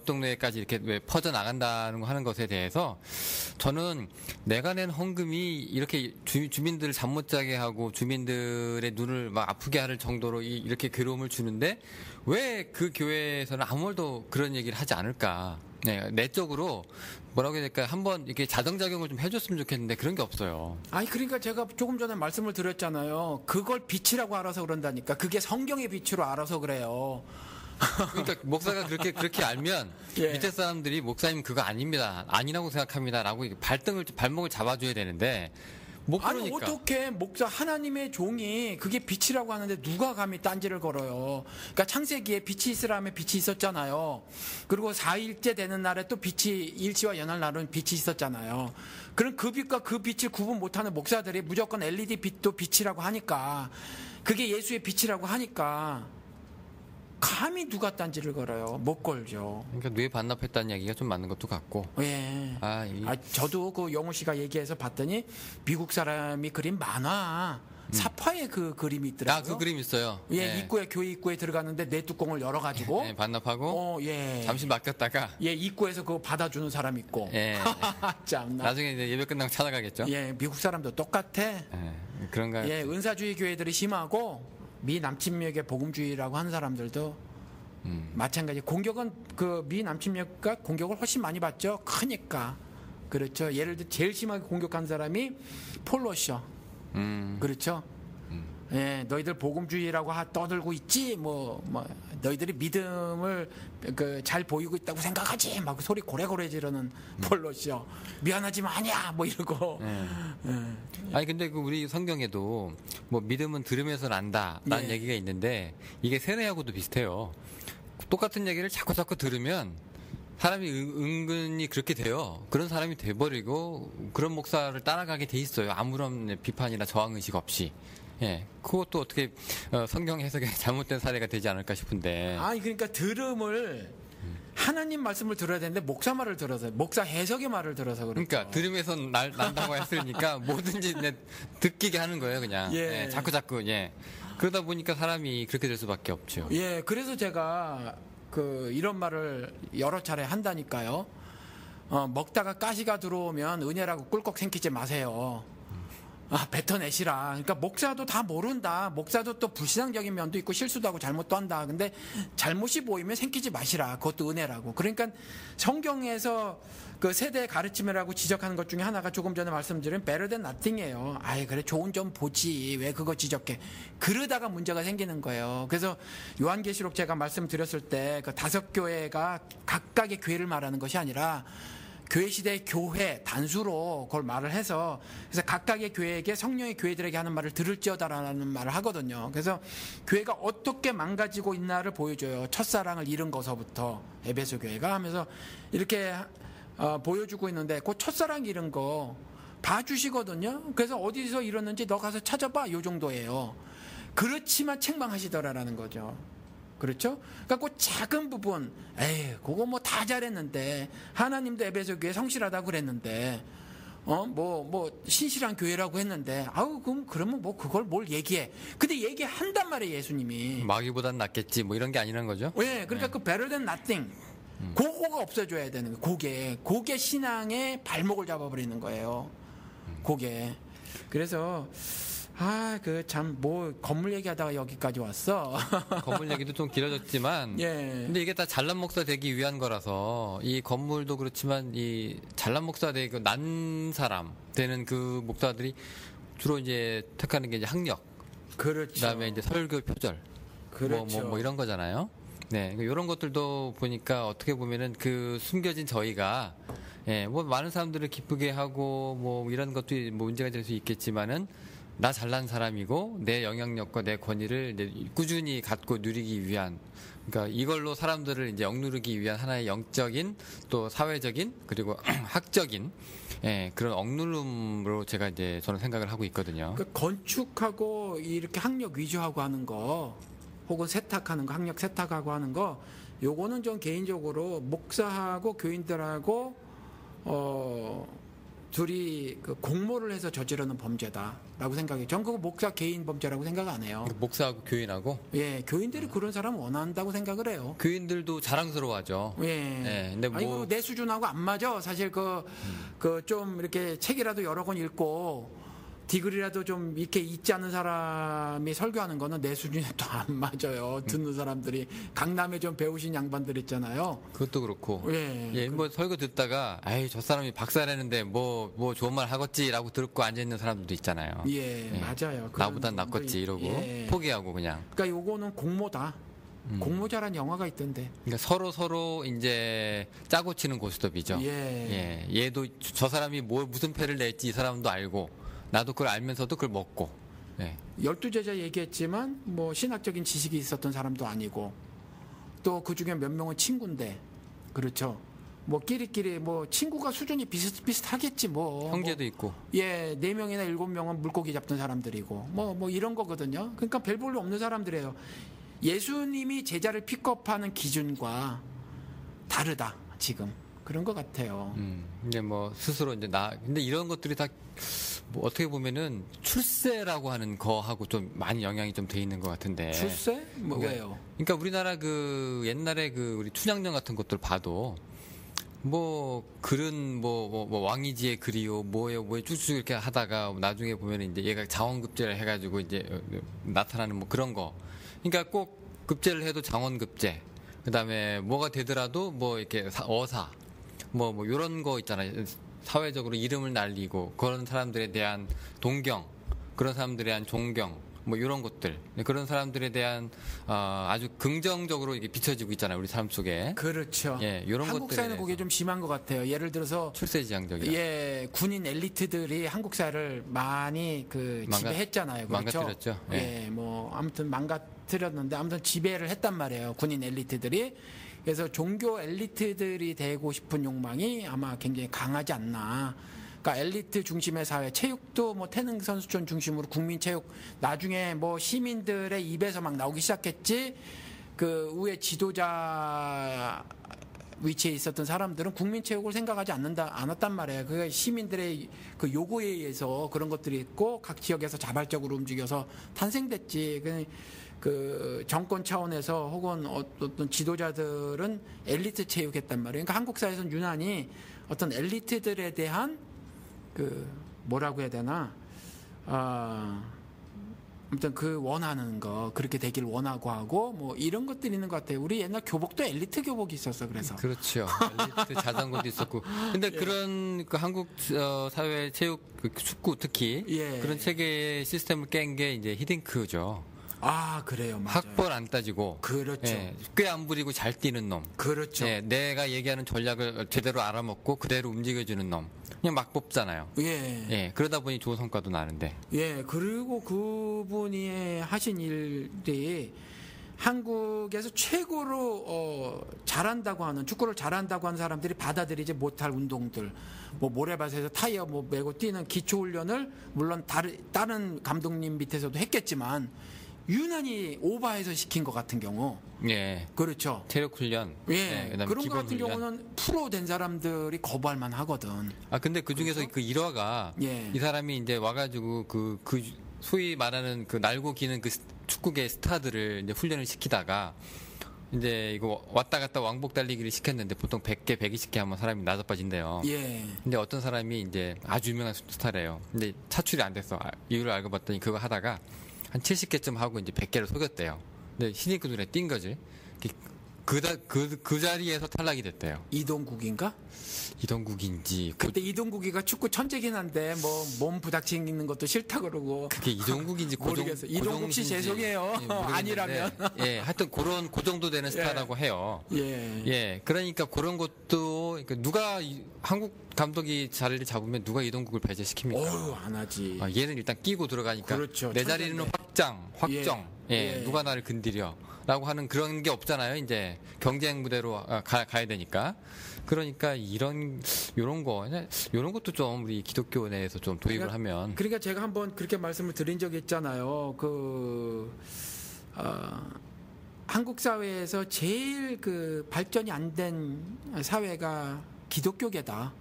동네까지 이렇게 왜 퍼져 나간다는 거 하는 것에 대해서 저는 내가 낸 헌금이 이렇게 주민들을 잠 못 자게 하고 주민들의 눈을 막 아프게 할 정도로 이렇게 괴로움을 주는데 왜 그 교회에서는 아무 말도 그런 얘기를 하지 않을까? 네, 내적으로 뭐라고 해야 될까요? 한번 이렇게 자정작용을 좀 해줬으면 좋겠는데 그런 게 없어요. 아니 그러니까 제가 조금 전에 말씀을 드렸잖아요. 그걸 빛이라고 알아서 그런다니까. 그게 성경의 빛으로 알아서 그래요. 그러니까 목사가 그렇게 알면 예. 밑에 사람들이 목사님 그거 아닙니다. 아니라고 생각합니다라고 발목을 잡아줘야 되는데 못 아니 그러니까. 어떻게 목사 하나님의 종이 그게 빛이라고 하는데 누가 감히 딴지를 걸어요. 그러니까 창세기에 빛이 있으라면 빛이 있었잖아요. 그리고 4일째 되는 날에 또 빛이 일치와 연할 날은 빛이 있었잖아요. 그럼 그 빛과 그 빛을 구분 못하는 목사들이 무조건 LED 빛도 빛이라고 하니까 그게 예수의 빛이라고 하니까 감히 누가 딴지를 걸어요. 못 걸죠. 그러니까 뇌 반납했다는 얘기가 좀 맞는 것도 같고. 예. 저도 그 영호 씨가 얘기해서 봤더니 미국 사람이 그린 만화 사파의 그 그림이 있더라고요. 그 그림 있어요. 예, 교회 입구에 들어갔는데 내 뚜껑을 열어가지고 네, 반납하고 예. 잠시 맡겼다가 예, 입구에서 그거 받아주는 사람 있고. 예. 참나. 나중에 이제 예배 끝나고 찾아가겠죠. 예, 미국 사람도 똑같아. 그런가요? 예, 은사주의 교회들이 심하고 미 남침역의 복음주의라고 하는 사람들도 마찬가지. 공격은 그 미 남침역과 공격을 훨씬 많이 받죠. 크니까. 그렇죠. 예를 들어 제일 심하게 공격한 사람이 폴로셔. 그렇죠. 예, 너희들 복음주의라고 떠들고 있지. 뭐 너희들이 믿음을 잘 보이고 있다고 생각하지. 막 소리 고래고래 지르는 폴로셔. 미안하지만 아니야. 뭐 이러고. 아니 근데 그 우리 성경에도 뭐 믿음은 들으면서 난다라는 네. 얘기가 있는데 이게 세뇌하고도 비슷해요. 똑같은 얘기를 자꾸 들으면 사람이 은근히 그렇게 돼요. 그런 사람이 돼버리고 그런 목사를 따라가게 돼 있어요. 아무런 비판이나 저항 의식 없이. 예, 그것도 어떻게 성경 해석에 잘못된 사례가 되지 않을까 싶은데. 아니 그러니까 들음을 하나님 말씀을 들어야 되는데 목사 말을 들어서 목사 해석의 말을 들어서 그렇죠. 그러니까 들으면서 난다고 했으니까 뭐든지 듣기게 하는 거예요, 그냥. 예. 예, 자꾸 예. 그러다 보니까 사람이 그렇게 될 수밖에 없죠. 예, 그래서 제가 이런 말을 여러 차례 한다니까요. 먹다가 가시가 들어오면 은혜라고 꿀꺽 생기지 마세요. 뱉어내시라. 그러니까 목사도 다 모른다. 목사도 또 불신앙적인 면도 있고 실수도 하고 잘못도 한다. 근데 잘못이 보이면 생기지 마시라. 그것도 은혜라고. 그러니까 성경에서 그 세대 가르침이라고 지적하는 것 중에 하나가 조금 전에 말씀드린 better than nothing이에요. 아이 그래 좋은 점 보지 왜 그거 지적해. 그러다가 문제가 생기는 거예요. 그래서 요한계시록 제가 말씀드렸을 때 그 5교회가 각각의 교회를 말하는 것이 아니라 교회 시대의 교회 단수로 그걸 말을 해서 그래서 각각의 교회에게 성령의 교회들에게 하는 말을 들을지어다라는 말을 하거든요. 그래서 교회가 어떻게 망가지고 있나를 보여줘요. 첫사랑을 잃은 것서부터 에베소 교회가 하면서 이렇게 보여주고 있는데 그 첫사랑 잃은 거 봐주시거든요. 그래서 어디서 잃었는지 너 가서 찾아봐 요 정도예요. 그렇지만 책망하시더라라는 거죠. 그렇죠? 그러니까 그 작은 부분, 그거 뭐 다 잘했는데 하나님도 에베소 교회 성실하다고 그랬는데, 신실한 교회라고 했는데, 그러면 뭐 그걸 뭘 얘기해? 근데 얘기한단 말이에요 예수님이. 마귀보단 낫겠지 뭐 이런 게 아니라는 거죠? 네, 그러니까 그 better than nothing, 그거가 없어져야 되는 거예요. 그게 신앙의 발목을 잡아버리는 거예요. 그게. 그래서. 건물 얘기하다가 여기까지 왔어. 건물 얘기도 좀 길어졌지만, 예. 근데 이게 다 잘난 목사 되기 위한 거라서, 이 건물도 그렇지만, 이 잘난 목사 되고 난 사람 되는 그 목사들이 주로 이제 택하는 게 이제 학력. 그렇죠. 그 다음에 이제 설교 표절. 그렇죠. 뭐 이런 거잖아요. 네. 이런 것들도 보니까 어떻게 보면은 그 숨겨진 저희가, 뭐 많은 사람들을 기쁘게 하고, 뭐 이런 것도 뭐 문제가 될 수 있겠지만은, 나 잘난 사람이고 내 영향력과 내 권위를 이제 꾸준히 갖고 누리기 위한, 그러니까 이걸로 사람들을 이제 억누르기 위한 하나의 영적인 또 사회적인 그리고 학적인 그런 억누름으로 제가 이제 저는 생각을 하고 있거든요. 그 건축하고 이렇게 학력 위주하고 하는 거, 혹은 세탁하는 거, 학력 세탁하고 하는 거, 요거는 좀 개인적으로 목사하고 교인들하고 둘이 그 공모를 해서 저지르는 범죄다라고 생각해요. 전 그거 목사 개인 범죄라고 생각 안 해요. 목사하고 교인하고? 예, 교인들이 그런 사람 원한다고 생각을 해요. 교인들도 자랑스러워하죠. 예. 근데 뭐 내 수준하고 안 맞아. 사실 그 좀 이렇게 책이라도 여러 권 읽고 디글이라도 좀 이렇게 있지 않은 사람이 설교하는 거는 내 수준에 또 안 맞아요. 듣는 사람들이 강남에 좀 배우신 양반들 있잖아요. 그것도 그렇고. 예. 뭐 설교 듣다가 저 사람이 박사라는데 뭐 좋은 말 하겠지라고 듣고 앉아 있는 사람들도 있잖아요. 예. 맞아요. 나보단 낫겠지 이러고 포기하고 그냥. 그러니까 요거는 공모다. 공모자란 영화가 있던데. 그러니까 서로 이제 짜고 치는 고스톱이죠. 얘도 저 사람이 무슨 패를 낼지 이 사람도 알고. 나도 그걸 알면서도 그걸 먹고. 12제자 얘기했지만 뭐 신학적인 지식이 있었던 사람도 아니고 또 그중에 몇 명은 친구인데 그렇죠. 뭐 끼리끼리 뭐 친구가 수준이 비슷하겠지 뭐. 형제도 있고. 4명이나 7명은 물고기 잡던 사람들이고 뭐 이런 거거든요. 그러니까 별 볼일 없는 사람들이에요. 예수님이 제자를 픽업하는 기준과 다르다 지금. 그런 것 같아요. 이제 뭐 스스로 이제 근데 이런 것들이 다 뭐 어떻게 보면은 출세라고 하는 거하고 좀 많이 영향이 좀 돼 있는 것 같은데. 출세? 뭐 왜요? 그러니까 우리나라 그 옛날에 그 우리 춘향전 같은 것들 봐도 뭐 글은 뭐 왕이지의 글이요 뭐예요 쭉쭉 이렇게 하다가 나중에 보면 이제 얘가 장원급제를 해가지고 이제 나타나는 뭐 그런 거. 그러니까 꼭 급제를 해도 장원급제. 그다음에 뭐가 되더라도 뭐 이렇게 어사. 뭐 이런 거 있잖아요. 사회적으로 이름을 날리고 그런 사람들에 대한 동경, 그런 사람들에 대한 존경, 뭐 이런 것들, 그런 사람들에 대한 아주 긍정적으로 이게 비춰지고 있잖아요. 우리 삶 속에. 그렇죠. 이런 한국 사회는 그게 좀 심한 것 같아요. 예를 들어서 출세지향적이야. 군인 엘리트들이 한국 사회를 많이 지배했잖아요. 그렇죠? 망가뜨렸죠. 뭐 아무튼 망가뜨렸는데 아무튼 지배를 했단 말이에요. 군인 엘리트들이. 그래서 종교 엘리트들이 되고 싶은 욕망이 아마 굉장히 강하지 않나. 그러니까 엘리트 중심의 사회, 체육도 뭐 태능 선수촌 중심으로 국민 체육, 나중에 뭐 시민들의 입에서 막 나오기 시작했지. 그 위에 지도자 위치에 있었던 사람들은 국민 체육을 생각하지 않았단 말이에요. 그 시민들의 그 요구에 의해서 그런 것들이 있고 각 지역에서 자발적으로 움직여서 탄생됐지. 그 정권 차원에서 혹은 어떤 지도자들은 엘리트 체육했단 말이에요. 그러니까 한국 사회에서는 유난히 어떤 엘리트들에 대한 그 뭐라고 해야 되나 아무튼 그 원하는 거 그렇게 되길 원하고 하고 뭐 이런 것들이 있는 것 같아요. 우리 옛날 교복도 엘리트 교복이 있었어. 그래서 그렇죠. 엘리트 자전거도 있었고. 근데 그런 그 한국 사회 체육 그 축구 특히 그런 체계 시스템을 깬 게 이제 히딩크죠. 아 그래요, 맞아요. 학벌 안 따지고, 그렇죠. 꽤 안 부리고 잘 뛰는 놈. 그렇죠. 내가 얘기하는 전략을 제대로 알아먹고 그대로 움직여주는 놈. 그냥 막 뽑잖아요. 그러다 보니 좋은 성과도 나는데. 그리고 그분이 하신 일들이 한국에서 최고로 잘한다고 하는 축구를 잘한다고 하는 사람들이 받아들이지 못할 운동들, 뭐 모래밭에서 타이어 뭐 메고 뛰는 기초 훈련을 물론 다른 감독님 밑에서도 했겠지만. 유난히 오버해서 시킨 것 같은 경우, 그렇죠. 체력 훈련, 그런 것 같은 경우는 프로 된 사람들이 거부할 만하거든. 근데 그 중에서 그렇죠? 그 일화가 이 사람이 이제 와가지고 그 소위 말하는 그 날고 기는 그 축구계 스타들을 이제 훈련을 시키다가 이제 이거 왔다 갔다 왕복 달리기를 시켰는데 보통 100개, 120개 하면 사람이 나자빠진대요. 근데 어떤 사람이 이제 아주 유명한 스타래요. 근데 차출이 안 됐어. 이유를 알고 봤더니 그거 하다가 한 70개쯤 하고 이제 100개를 속였대요. 근데 신입 눈에 띈 거지. 그 자리에서 탈락이 됐대요. 이동국인가? 이동국인지. 그때 이동국이가 축구 천재긴 한데 뭐 몸 부닥치는 것도 싫다 그러고. 그게 이동국인지 모르겠어요. 이동국 씨 죄송해요. 아니라면. 하여튼 그 정도 되는 스타라고 해요. 그러니까 그런 것도 누가 한국 감독이 자리를 잡으면 누가 이동국을 배제시킵니까? 안 하지. 얘는 일단 끼고 들어가니까 그렇죠. 내 자리는 확정. 누가 나를 건드려. 라고 하는 그런 게 없잖아요. 이제 경쟁 무대로 가야 되니까. 그러니까 요런 것도 좀 우리 기독교 내에서 좀 도입을 하면. 그러니까 제가 한번 그렇게 말씀을 드린 적이 있잖아요. 한국 사회에서 제일 그 발전이 안 된 사회가 기독교계다.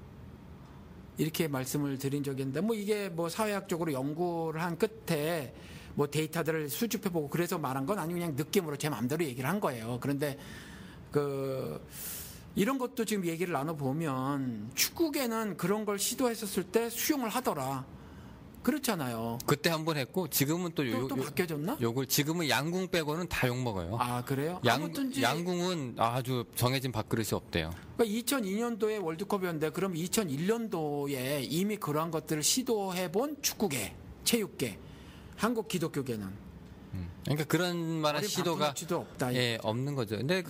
이렇게 말씀을 드린 적이 있는데, 뭐 이게 뭐 사회학적으로 연구를 한 끝에 뭐 데이터들을 수집해보고 그래서 말한 건 아니고 그냥 느낌으로 제 마음대로 얘기를 한 거예요. 그런데 이런 것도 지금 얘기를 나눠보면 축구계는 그런 걸 시도했었을 때 수용을 하더라. 그렇잖아요. 그때 한 번 했고 지금은 또 바뀌어졌나? 요걸 지금은 양궁 빼고는 다 욕먹어요. 그래요? 양궁은 아주 정해진 밥그릇이 없대요. 그러니까 2002년도에 월드컵이었는데 그럼 2001년도에 이미 그러한 것들을 시도해본 축구계, 체육계, 한국 기독교계는 그러니까 그런 만한 시도가 없다. 없는 거죠. 근데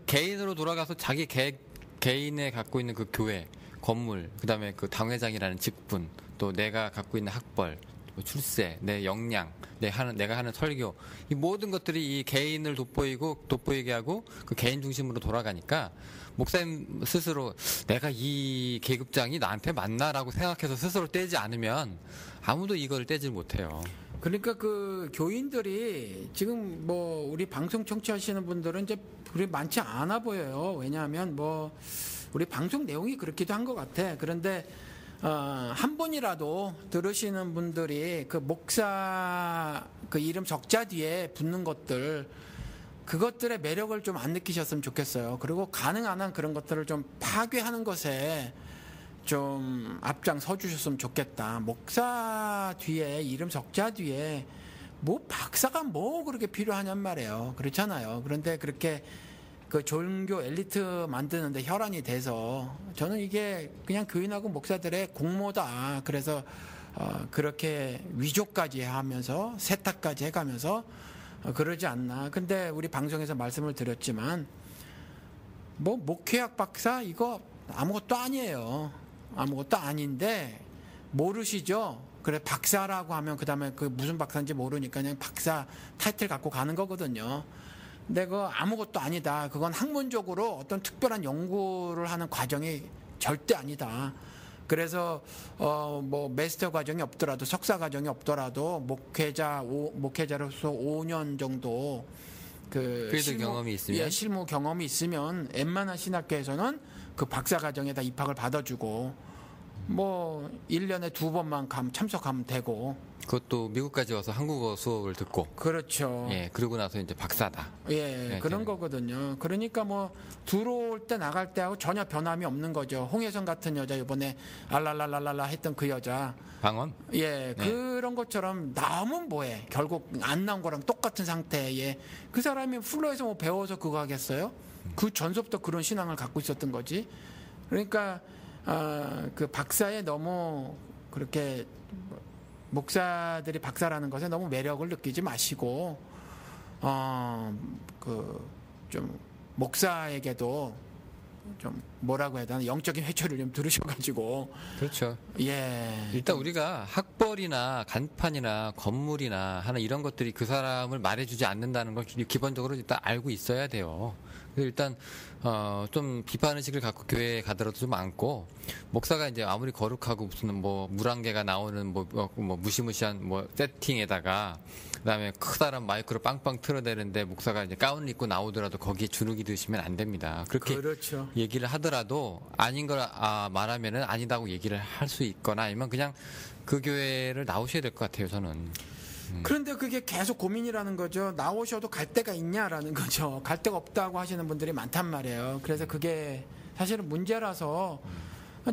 개인으로 돌아가서 자기 개인에 갖고 있는 그 교회, 건물, 그다음에 그 당회장이라는 직분, 또 내가 갖고 있는 학벌, 출세, 내 역량, 내가 하는 설교, 이 모든 것들이 이 개인을 돋보이게 하고 그 개인 중심으로 돌아가니까 목사님 스스로 내가 이 계급장이 나한테 맞나라고 생각해서 스스로 떼지 않으면 아무도 이걸 떼질 못해요. 그러니까 그 교인들이 지금 뭐 우리 방송 청취하시는 분들은 이제 그리 많지 않아 보여요. 왜냐하면 뭐 우리 방송 내용이 그렇기도 한 것 같아. 그런데 한 분이라도 들으시는 분들이 그 목사 그 이름 적자 뒤에 붙는 것들, 그것들의 매력을 좀 안 느끼셨으면 좋겠어요. 그리고 가능한 한 그런 것들을 좀 파괴하는 것에 좀 앞장서 주셨으면 좋겠다. 목사 뒤에, 이름 적자 뒤에 뭐 박사가 뭐 그렇게 필요하냔 말이에요. 그렇잖아요. 그런데 그렇게 그 종교 엘리트 만드는데 혈안이 돼서 저는 이게 그냥 교인하고 목사들의 공모다. 그래서 그렇게 위조까지 하면서 세탁까지 해가면서 그러지 않나. 근데 우리 방송에서 말씀을 드렸지만 뭐 목회학 박사 이거 아무것도 아니에요. 아무것도 아닌데 모르시죠? 그래 박사라고 하면 그다음에 그 무슨 박사인지 모르니까 그냥 박사 타이틀 갖고 가는 거거든요. 근데 그거 아무것도 아니다. 그건 학문적으로 어떤 특별한 연구를 하는 과정이 절대 아니다. 그래서 뭐 마스터 과정이 없더라도 석사 과정이 없더라도 목회자로서 5년 정도 경험이 있으면 실무 경험이 있으면 웬만한 신학교에서는 그 박사 과정에다 입학을 받아주고 뭐 1년에 2번만 참석하면 되고. 그것도 미국까지 와서 한국어 수업을 듣고 그렇죠. 예, 그러고 나서 이제 박사다. 예, 그런 거거든요. 그러니까 뭐 들어올 때 나갈 때하고 전혀 변함이 없는 거죠. 홍혜선 같은 여자 이번에 알랄랄랄라 했던 그 여자. 방언? 예, 그런 것처럼 나오면 뭐해. 결국 안 나온 거랑 똑같은 상태에 그 사람이 플로에서 뭐 배워서 그거 하겠어요? 그 전서부터 그런 신앙을 갖고 있었던 거지. 그러니까 그 박사에 너무 그렇게 목사들이 박사라는 것에 너무 매력을 느끼지 마시고 그 좀 목사에게도 좀 뭐라고 해야 되나 영적인 회초를 좀 들으셔가지고 그렇죠. 예 일단 우리가 학벌이나 간판이나 건물이나 하나 이런 것들이 그 사람을 말해주지 않는다는 걸 기본적으로 일단 알고 있어야 돼요. 그래서 일단 좀 비판의식을 갖고 교회에 가더라도 좀 많고 목사가 이제 아무리 거룩하고 무슨 뭐 물안개가 나오는 뭐 무시무시한 뭐 세팅에다가 그다음에 크다란 마이크로 빵빵 틀어대는데 목사가 이제 가운을 입고 나오더라도 거기에 주눅이 드시면 안 됩니다. 그렇게 그렇죠. 얘기를 하더라도 아닌 걸 말하면은 아니다고 얘기를 할 수 있거나 아니면 그냥 그 교회를 나오셔야 될 것 같아요. 저는. 그런데 그게 계속 고민이라는 거죠. 나오셔도 갈 데가 있냐라는 거죠. 갈 데가 없다고 하시는 분들이 많단 말이에요. 그래서 그게 사실은 문제라서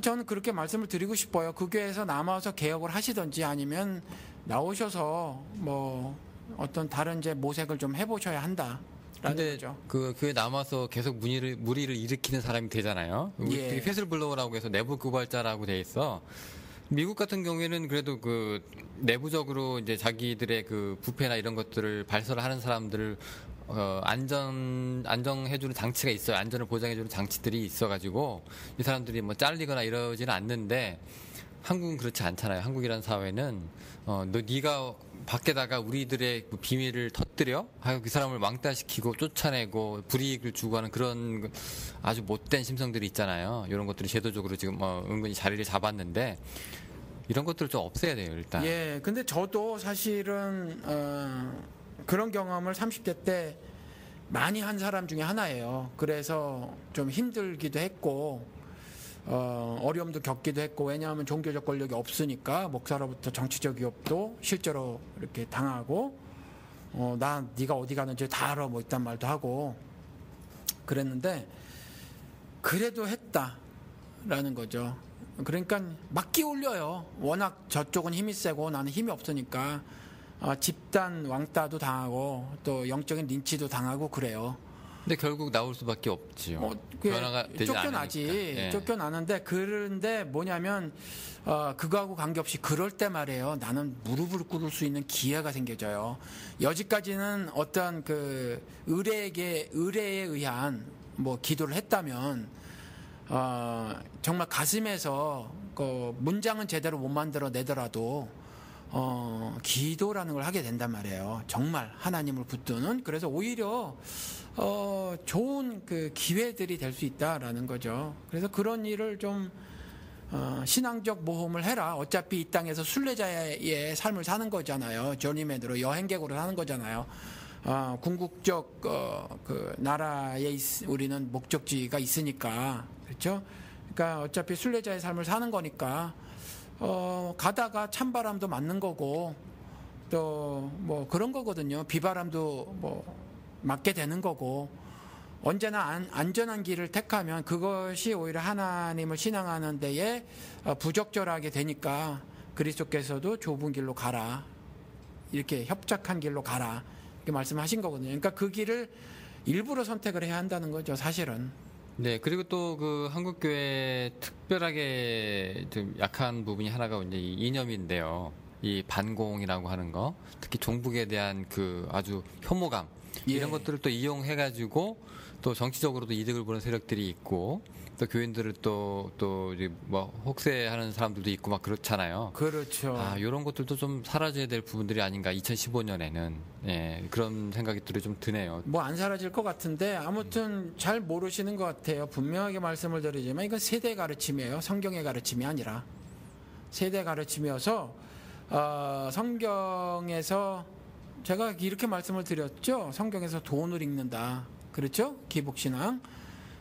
저는 그렇게 말씀을 드리고 싶어요. 그 교회에서 남아서 개혁을 하시든지 아니면 나오셔서 뭐 어떤 다른 이제 모색을 좀 해보셔야 한다. 근데 거죠. 그 교회 남아서 계속 무리를 일으키는 사람이 되잖아요. 예. 패슬블로우라고 해서 내부 고발자라고 돼 있어. 미국 같은 경우에는 그래도 그 내부적으로 이제 자기들의 그 부패나 이런 것들을 발설을 하는 사람들을 안정해주는 장치가 있어요. 안전을 보장해주는 장치들이 있어가지고 이 사람들이 뭐 잘리거나 이러지는 않는데 한국은 그렇지 않잖아요. 한국이라는 사회는 네가 밖에다가 우리들의 비밀을 터뜨려 그 사람을 왕따시키고 쫓아내고 불이익을 주고 하는 그런 아주 못된 심성들이 있잖아요. 이런 것들이 제도적으로 지금 은근히 자리를 잡았는데 이런 것들을 좀 없애야 돼요, 일단. 예, 근데 저도 사실은 그런 경험을 30대 때 많이 한 사람 중에 하나예요. 그래서 좀 힘들기도 했고 어려움도 겪기도 했고 왜냐하면 종교적 권력이 없으니까 목사로부터 정치적 위협도 실제로 이렇게 당하고 나 네가 어디 가는지 다 알아 뭐 이딴 말도 하고 그랬는데 그래도 했다라는 거죠. 그러니까 막 끼올려요. 워낙 저쪽은 힘이 세고 나는 힘이 없으니까 집단 왕따도 당하고 또 영적인 린치도 당하고 그래요. 근데 결국 나올 수밖에 없지요. 변화가 되지 쫓겨나지. 않으니까. 예. 쫓겨나는데 그런데 뭐냐면 그거하고 관계없이 그럴 때 말이에요. 나는 무릎을 꿇을 수 있는 기회가 생겨져요. 여지까지는 어떤 그 의뢰에 의한 뭐 기도를 했다면 정말 가슴에서 그 문장은 제대로 못 만들어 내더라도 기도라는 걸 하게 된단 말이에요. 정말 하나님을 붙드는. 그래서 오히려 좋은 그 기회들이 될 수 있다라는 거죠. 그래서 그런 일을 좀 신앙적 모험을 해라. 어차피 이 땅에서 순례자의 삶을 사는 거잖아요. 조니맨으로 여행객으로 사는 거잖아요. 궁극적 그 나라에 우리는 목적지가 있으니까 그렇죠. 그러니까 어차피 순례자의 삶을 사는 거니까 가다가 찬바람도 맞는 거고 또 뭐 그런 거거든요. 비바람도 뭐 맞게 되는 거고 언제나 안전한 길을 택하면 그것이 오히려 하나님을 신앙하는 데에 부적절하게 되니까 그리스도께서도 좁은 길로 가라 이렇게 협착한 길로 가라 이렇게 말씀하신 거거든요. 그러니까 그 길을 일부러 선택을 해야 한다는 거죠, 사실은. 네, 그리고 또 그 한국교회 특별하게 좀 약한 부분이 하나가 이제 이 이념인데요. 이 반공이라고 하는 거, 특히 종북에 대한 그 아주 혐오감 이런 것들을 또 이용해가지고 또 정치적으로도 이득을 보는 세력들이 있고 또 교인들을 또 뭐 혹세하는 사람들도 있고 막 그렇잖아요. 그렇죠. 이런 것들도 좀 사라져야 될 부분들이 아닌가 2015년에는 예, 그런 생각이 좀 드네요. 뭐 안 사라질 것 같은데 아무튼 잘 모르시는 것 같아요. 분명하게 말씀을 드리지만 이건 세대 가르침이에요. 성경의 가르침이 아니라 세대 가르침이어서 성경에서 제가 이렇게 말씀을 드렸죠. 성경에서 돈을 읽는다. 그렇죠? 기복신앙.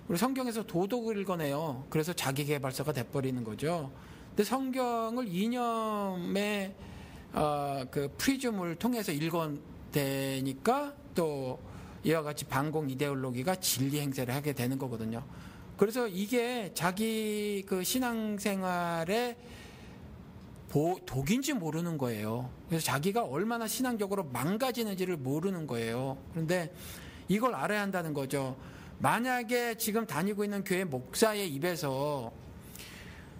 우리 성경에서 도덕을 읽어내요. 그래서 자기개발서가 돼버리는 거죠. 근데 성경을 이념의 그 프리즘을 통해서 읽어대니까 또 이와 같이 반공 이데올로기가 진리 행세를 하게 되는 거거든요. 그래서 이게 자기 그 신앙생활의 독인지 모르는 거예요. 그래서 자기가 얼마나 신앙적으로 망가지는지를 모르는 거예요. 그런데 이걸 알아야 한다는 거죠. 만약에 지금 다니고 있는 교회 목사의 입에서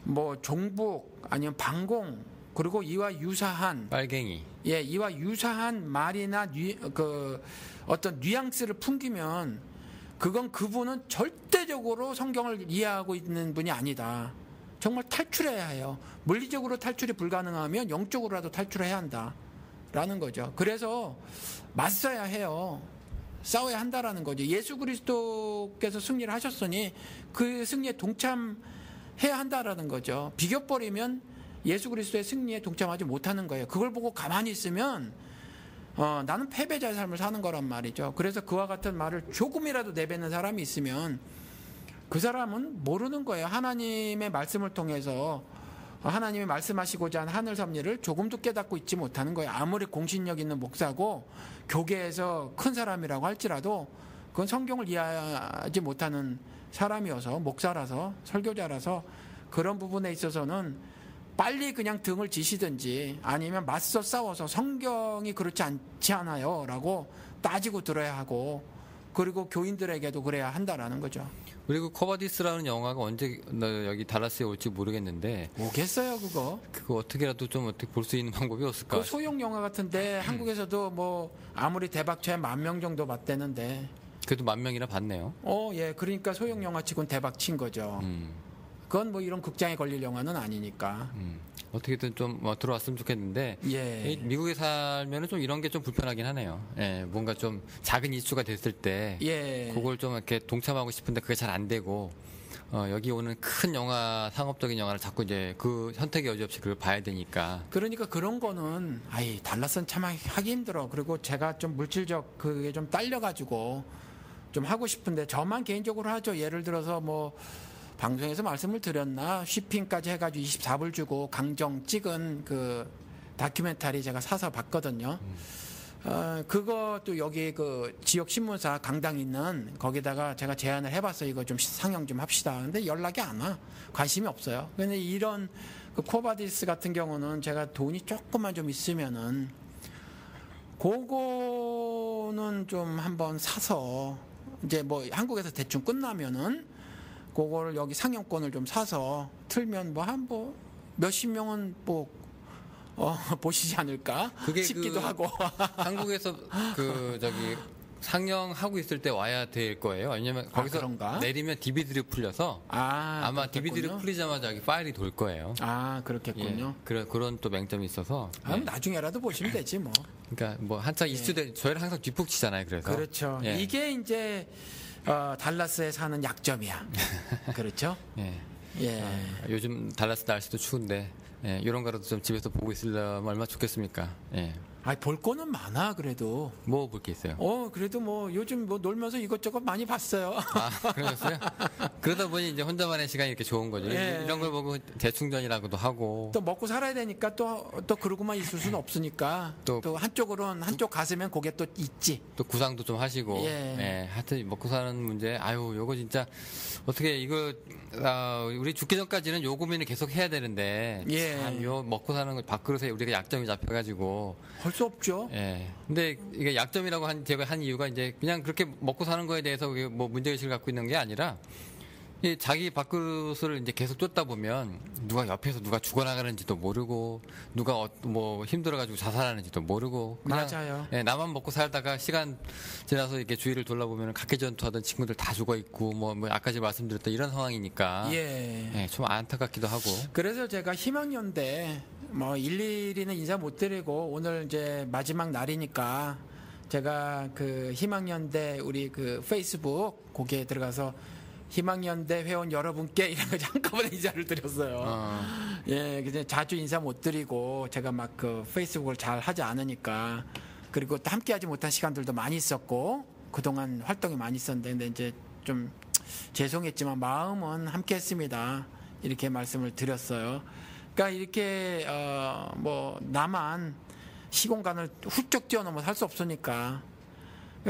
뭐 종북 아니면 반공 그리고 이와 유사한 빨갱이 이와 유사한 말이나 그 어떤 뉘앙스를 풍기면 그건 그분은 절대적으로 성경을 이해하고 있는 분이 아니다. 정말 탈출해야 해요. 물리적으로 탈출이 불가능하면 영적으로라도 탈출해야 한다라는 거죠. 그래서 맞서야 해요. 싸워야 한다라는 거죠. 예수 그리스도께서 승리를 하셨으니 그 승리에 동참해야 한다라는 거죠. 비겨버리면 예수 그리스도의 승리에 동참하지 못하는 거예요. 그걸 보고 가만히 있으면 나는 패배자의 삶을 사는 거란 말이죠. 그래서 그와 같은 말을 조금이라도 내뱉는 사람이 있으면 그 사람은 모르는 거예요. 하나님의 말씀을 통해서 하나님이 말씀하시고자 하는 하늘 섭리를 조금도 깨닫고 있지 못하는 거예요. 아무리 공신력 있는 목사고 교계에서 큰 사람이라고 할지라도 그건 성경을 이해하지 못하는 사람이어서 목사라서 설교자라서 그런 부분에 있어서는 빨리 그냥 등을 지시든지 아니면 맞서 싸워서 성경이 그렇지 않지 않아요 라고 따지고 들어야 하고 그리고 교인들에게도 그래야 한다라는 거죠. 그리고 커버디스라는 영화가 언제 여기 달라스에 올지 모르겠는데 오겠어요 그거 어떻게라도 좀 어떻게 볼 수 있는 방법이 없을까? 그 소형 영화 같은데 한국에서도 뭐 아무리 대박쳐야 10,000명 정도 봤대는데 그래도 10,000명이나 봤네요. 예 그러니까 소형 영화 치곤 대박 친 거죠. 그건 뭐 이런 극장에 걸릴 영화는 아니니까. 어떻게든 좀 들어왔으면 좋겠는데 예. 미국에 살면은 좀 이런 게 좀 불편하긴 하네요. 예, 뭔가 좀 작은 이슈가 됐을 때 그걸 좀 이렇게 동참하고 싶은데 그게 잘 안 되고 여기 오는 큰 영화 상업적인 영화를 자꾸 이제 그 선택의 여지 없이 그걸 봐야 되니까. 그러니까 그런 거는 달라스는 참 하기 힘들어. 그리고 제가 좀 물질적 그게 좀 딸려가지고 좀 하고 싶은데 저만 개인적으로 하죠. 예를 들어서 뭐 방송에서 말씀을 드렸나 쉬핑까지 해가지고 24불 주고 강정 찍은 그 다큐멘터리 제가 사서 봤거든요. 그것도 여기 그 지역 신문사 강당 있는 거기다가 제가 제안을 해봤어요. 이거 좀 상영 좀 합시다. 근데 연락이 안 와. 관심이 없어요. 근데 이런 그 코바디스 같은 경우는 제가 돈이 조금만 좀 있으면은 그거는 좀 한번 사서 이제 뭐 한국에서 대충 끝나면은 그거를 여기 상영권을 좀 사서 틀면 뭐 몇십 명은 보시지 않을까 그게 싶기도 하고. 한국에서 상영하고 있을 때 와야 될 거예요. 왜냐면 거기서 그런가? 내리면 DVD로 풀려서 아마 DVD로 풀리자마자 여기 파일이 돌 거예요. 그렇겠군요. 예, 그런 또 맹점이 있어서. 나중에라도 보시면 되지 뭐. 그러니까 뭐 한창 이슈돼 저희는 항상 뒷북치잖아요. 그래서 그렇죠. 예. 이게 이제 달라스에 사는 약점이야. 그렇죠? 예. 요즘 달라스 날씨도 추운데 이런 거라도 좀 집에서 보고 있으려면 얼마나 좋겠습니까? 예. 볼 거는 많아 그래도. 뭐 볼 게 있어요? 그래도 뭐 요즘 뭐 놀면서 이것저것 많이 봤어요. 그러셨어요? 그러다 보니 이제 혼자만의 시간이 이렇게 좋은 거죠. 예. 이런 걸 보고 재충전이라고도 하고. 또 먹고 살아야 되니까 또 그러고만 있을 수는 없으니까. 또 한쪽으로는 한쪽 가슴엔 그게 또 있지. 또 구상도 좀 하시고. 예. 하여튼 먹고 사는 문제. 요거 진짜 어떻게 이거 우리 죽기 전까지는 요 고민을 계속 해야 되는데. 참, 요 먹고 사는 거 밥그릇에 우리가 약점이 잡혀가지고. 할 수 없죠. 예. 근데 이게 약점이라고 제가 한 이유가 이제 그냥 그렇게 먹고 사는 거에 대해서 뭐 문제의식을 갖고 있는 게 아니라 자기 밥그릇을 이제 계속 쫓다 보면 누가 옆에서 누가 죽어나가는지도 모르고 누가 뭐 힘들어가지고 자살하는지도 모르고 그냥 맞아요. 나만 먹고 살다가 시간 지나서 이렇게 주위를 돌아보면 각개전투하던 친구들 다 죽어 있고 뭐 아까 제가 말씀드렸던 이런 상황이니까 좀 안타깝기도 하고. 그래서 제가 희망연대 뭐 일일이는 인사 못 드리고 오늘 이제 마지막 날이니까 제가 그 희망연대 우리 그 페이스북 거기에 들어가서 희망연대 회원 여러분께 이런 거 한꺼번에 인사를 드렸어요. 그냥 자주 인사 못 드리고 제가 막 그 페이스북을 잘 하지 않으니까 그리고 또 함께하지 못한 시간들도 많이 있었고 그동안 활동이 많이 있었는데 근데 이제 좀 죄송했지만 마음은 함께했습니다. 이렇게 말씀을 드렸어요. 그러니까 이렇게 뭐 나만 시공간을 훌쩍 뛰어넘어 살 수 없으니까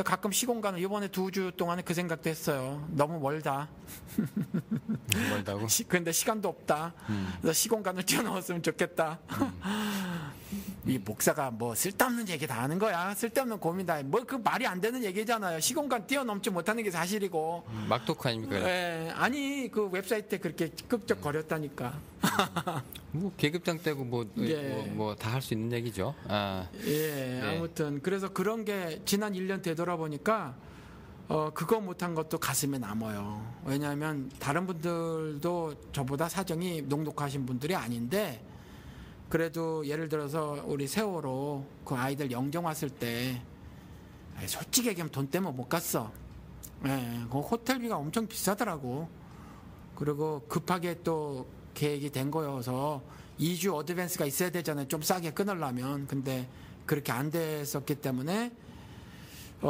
가끔 시공간을 이번에 2주 동안에 그 생각도 했어요. 너무 멀다. 멀다고? 근데 시간도 없다. 그래서 시공간을 뛰어넘었으면 좋겠다. 이 목사가 뭐 쓸데없는 얘기 다 하는 거야. 쓸데없는 고민 다 해. 뭐 그 말이 안 되는 얘기잖아요. 시공간 뛰어넘지 못하는 게 사실이고. 막도크 아닙니까? 네, 아니 그 웹사이트에 그렇게 끄적거렸다니까. 뭐 계급장 떼고 뭐 다 할 수 있는 얘기죠. 아무튼 그래서 그런 게 지난 1년 되돌아보니까 그거 못한 것도 가슴에 남아요. 왜냐하면 다른 분들도 저보다 사정이 녹록하신 분들이 아닌데 그래도 예를 들어서 우리 세월호 그 아이들 영정 왔을 때 솔직히 얘기하면 돈 때문에 못 갔어. 그 호텔비가 엄청 비싸더라고. 그리고 급하게 또 계획이 된 거여서 2주 어드밴스가 있어야 되잖아요. 좀 싸게 끊으려면. 근데 그렇게 안 됐었기 때문에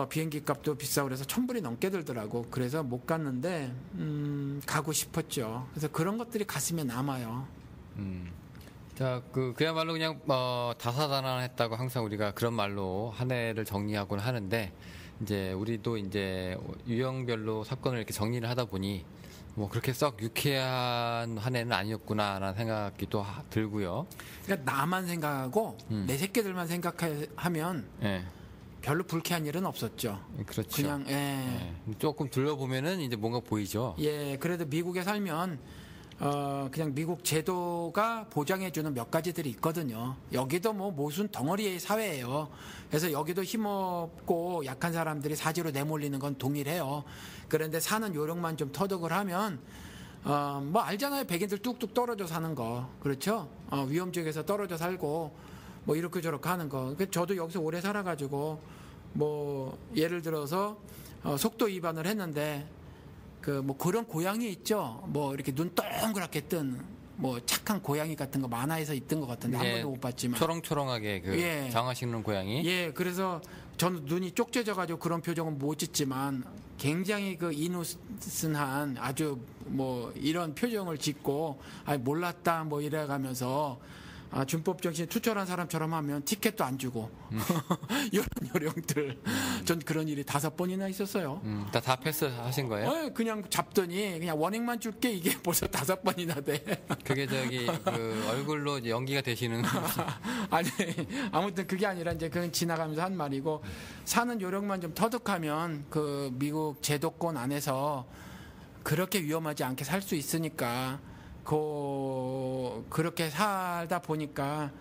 비행기 값도 비싸고 그래서 1,000불이 넘게 들더라고. 그래서 못 갔는데 가고 싶었죠. 그래서 그런 것들이 가슴에 남아요. 자, 그야말로 그냥 다사다난했다고 항상 우리가 그런 말로 한 해를 정리하곤 하는데 이제 우리도 이제 유형별로 사건을 이렇게 정리를 하다 보니 뭐 그렇게 썩 유쾌한 한 해는 아니었구나라는 생각이 또 들고요. 그러니까 나만 생각하고 내 새끼들만 생각하면 별로 불쾌한 일은 없었죠. 그렇죠. 그냥 조금 둘러보면은 이제 뭔가 보이죠. 그래도 미국에 살면 그냥 미국 제도가 보장해주는 몇 가지들이 있거든요. 여기도 뭐 모순 덩어리의 사회예요. 그래서 여기도 힘없고 약한 사람들이 사지로 내몰리는 건 동일해요. 그런데 사는 요령만 좀 터득을 하면 뭐 알잖아요. 백인들 뚝뚝 떨어져 사는 거. 그렇죠? 위험 지역에서 떨어져 살고 뭐 이렇게 저렇게 하는 거. 저도 여기서 오래 살아가지고 뭐 예를 들어서 속도 위반을 했는데 뭐 그런 고양이 있죠. 뭐 이렇게 눈 동그랗게 뜬 뭐 착한 고양이 같은 거 만화에서 있던 것 같은데 한 번도 못 봤지만 초롱초롱하게 장화 신는 고양이. 그래서 저는 눈이 쪽제져가지고 그런 표정은 못 짓지만 굉장히 그 이노슨한 아주 뭐 이런 표정을 짓고 몰랐다 뭐 이래가면서 준법 정신이 투철한 사람처럼 하면 티켓도 안 주고 이런 요령들 전 그런 일이 5번이나 있었어요. 다 패스하신 거예요? 그냥 잡더니 그냥 원액만 줄게 이게 벌써 5번이나 돼. 그게 그 얼굴로 이제 연기가 되시는 아니 아무튼 그게 아니라 이제 그건 지나가면서 한 말이고 사는 요령만 좀 터득하면 그 미국 제도권 안에서 그렇게 위험하지 않게 살 수 있으니까 그렇게 살다 보니까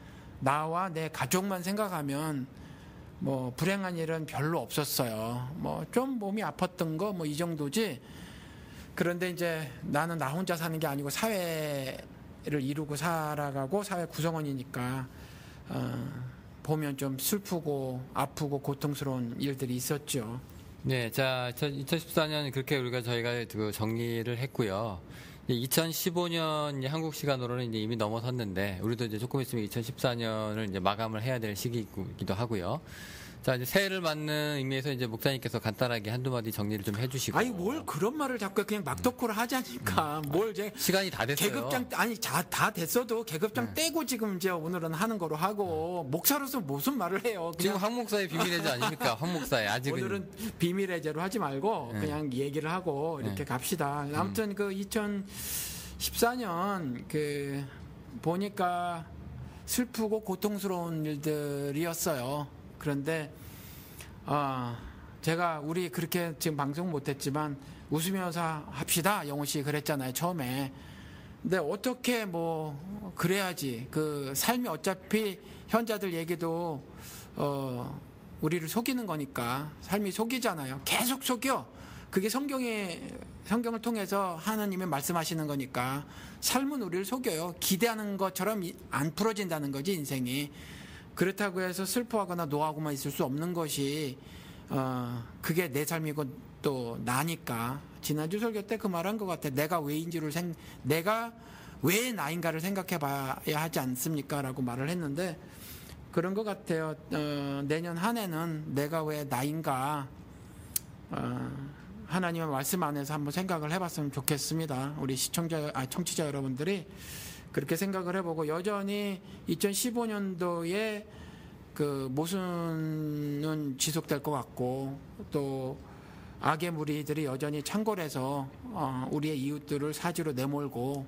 나와 내 가족만 생각하면 뭐 불행한 일은 별로 없었어요. 뭐 좀 몸이 아팠던 거 뭐 이 정도지. 그런데 이제 나는 나 혼자 사는 게 아니고 사회를 이루고 살아가고 사회 구성원이니까 보면 좀 슬프고 아프고 고통스러운 일들이 있었죠. 네, 자 2014년 그렇게 저희가 그 정리를 했고요. 2015년 한국 시간으로는 이제 이미 넘어섰는데 우리도 이제 조금 있으면 2014년을 이제 마감을 해야 될 시기이기도 하고요. 자, 이제 새해를 맞는 의미에서 이제 목사님께서 간단하게 한두 마디 정리를 좀 해주시고. 아니 뭘 그런 말을 자꾸 그냥 막토크를 하자니까 뭘 이제 시간이 다 됐어요. 계급장 다 됐어도 계급장 떼고 지금 이제 오늘은 하는 거로 하고 목사로서 무슨 말을 해요? 지금 황 목사의 비밀 해제 아닙니까? 황 목사의 아직은 오늘은 비밀 해제로 하지 말고 그냥 얘기를 하고 이렇게 갑시다. 아무튼 그 2014년 그 보니까 슬프고 고통스러운 일들이었어요. 그런데 제가 우리 그렇게 지금 방송 못했지만 웃으면서 합시다 영호 씨 그랬잖아요 처음에. 근데 어떻게 뭐 그래야지 그 삶이 어차피 현자들 얘기도 우리를 속이는 거니까 삶이 속이잖아요. 계속 속여. 그게 성경을 통해서 하나님이 말씀하시는 거니까 삶은 우리를 속여요. 기대하는 것처럼 안 풀어진다는 거지 인생이. 그렇다고 해서 슬퍼하거나 노하고만 있을 수 없는 것이 그게 내 삶이고 또 나니까. 지난주 설교 때 그 말한 것 같아. 내가 왜 나인가를 생각해 봐야 하지 않습니까? 라고 말을 했는데 그런 것 같아요. 내년 한 해는 내가 왜 나인가 하나님의 말씀 안에서 한번 생각을 해봤으면 좋겠습니다. 우리 청취자 여러분들이 그렇게 생각을 해보고 여전히 2015년도에 그 모순은 지속될 것 같고 또 악의 무리들이 여전히 창궐해서 우리의 이웃들을 사지로 내몰고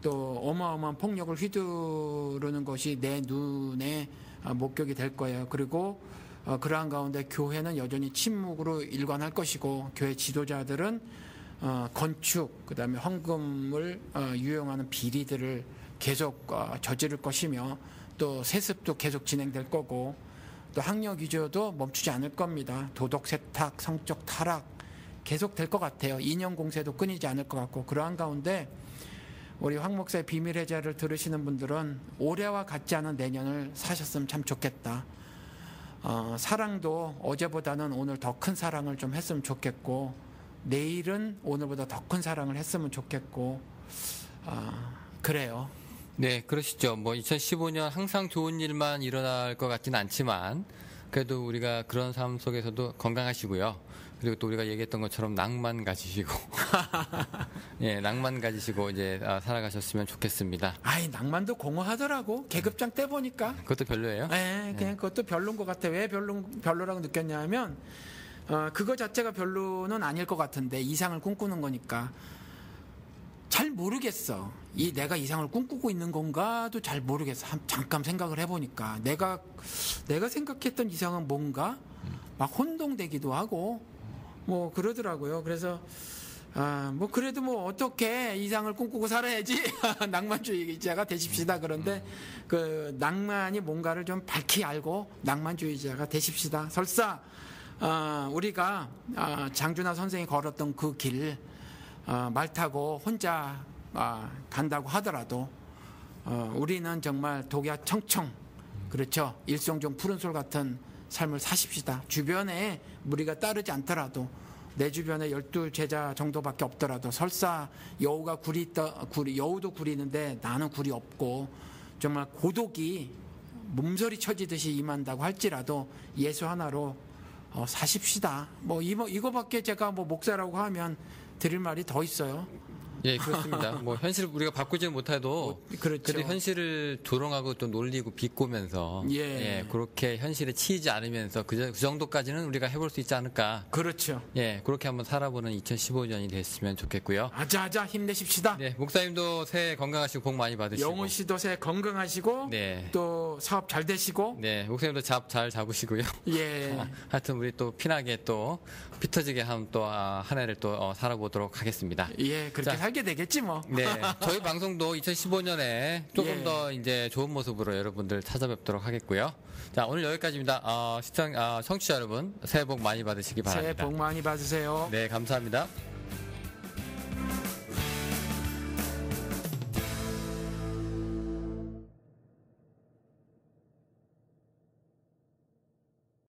또 어마어마한 폭력을 휘두르는 것이 내 눈에 목격이 될 거예요. 그리고 그러한 가운데 교회는 여전히 침묵으로 일관할 것이고 교회 지도자들은 건축 그다음에 헌금을 유용하는 비리들을 계속 저지를 것이며 또 세습도 계속 진행될 거고 또 학력 위조도 멈추지 않을 겁니다. 도덕 세탁, 성적 타락 계속 될 것 같아요. 인연 공세도 끊이지 않을 것 같고 그러한 가운데 우리 황 목사의 비밀 해제를 들으시는 분들은 올해와 같지 않은 내년을 사셨으면 참 좋겠다. 사랑도 어제보다는 오늘 더 큰 사랑을 좀 했으면 좋겠고 내일은 오늘보다 더 큰 사랑을 했으면 좋겠고 그래요. 네, 그러시죠. 뭐 2015년 항상 좋은 일만 일어날 것 같지는 않지만 그래도 우리가 그런 삶 속에서도 건강하시고요. 그리고 또 우리가 얘기했던 것처럼 낭만 가지시고 예, 낭만 가지시고 이제 살아가셨으면 좋겠습니다. 아이, 낭만도 공허하더라고. 계급장 때 보니까. 그것도 별로예요? 네, 그냥 그것도 별로인 것 같아. 왜 별로라고 느꼈냐면 그거 자체가 별로는 아닐 것 같은데 이상을 꿈꾸는 거니까 잘 모르겠어. 내가 이상을 꿈꾸고 있는 건가도 잘 모르겠어. 잠깐 생각을 해보니까 내가 생각했던 이상은 뭔가 막 혼동되기도 하고 뭐 그러더라고요. 그래서 뭐 그래도 뭐 어떻게 이상을 꿈꾸고 살아야지 낭만주의자가 되십시다. 그런데 그 낭만이 뭔가를 좀 밝히 알고 낭만주의자가 되십시다. 설사 우리가 장준하 선생이 걸었던 그 길 말 타고 혼자 간다고 하더라도 우리는 정말 독야 청청 그렇죠. 일송종 푸른솔 같은 삶을 사십시다. 주변에 무리가 따르지 않더라도 내 주변에 12제자 정도밖에 없더라도 설사 여우가 여우도 굴이 있는데 나는 굴이 없고 정말 고독이 몸서리 쳐지듯이 임한다고 할지라도 예수 하나로 사십시다. 뭐 이거밖에 제가 뭐 목사라고 하면 드릴 말이 더 있어요. 예, 그렇습니다. 뭐 현실 우리가 바꾸지는 못해도 그렇죠. 그래도 현실을 조롱하고 또 놀리고 비꼬면서 예, 그렇게 현실에 치이지 않으면서 그 정도까지는 우리가 해볼 수 있지 않을까. 그렇죠. 예, 그렇게 한번 살아보는 2015년이 됐으면 좋겠고요. 아자아자 힘내십시다. 네, 목사님도 새해 건강하시고 복 많이 받으시고. 영훈 씨도 새해 건강하시고 네. 또 사업 잘 되시고. 네, 목사님도 잘 잡으시고요. 예. 하여튼 우리 또 피나게 또 피터지게 한 해를 또 살아보도록 하겠습니다. 예, 그렇게 살게 되겠지 뭐. 네, 저희 방송도 2015년에 조금 예. 더 이제 좋은 모습으로 여러분들 찾아뵙도록 하겠고요. 자, 오늘 여기까지입니다. 청취자 여러분, 새해 복 많이 받으시기 바랍니다. 새해 복 많이 받으세요. 네, 감사합니다.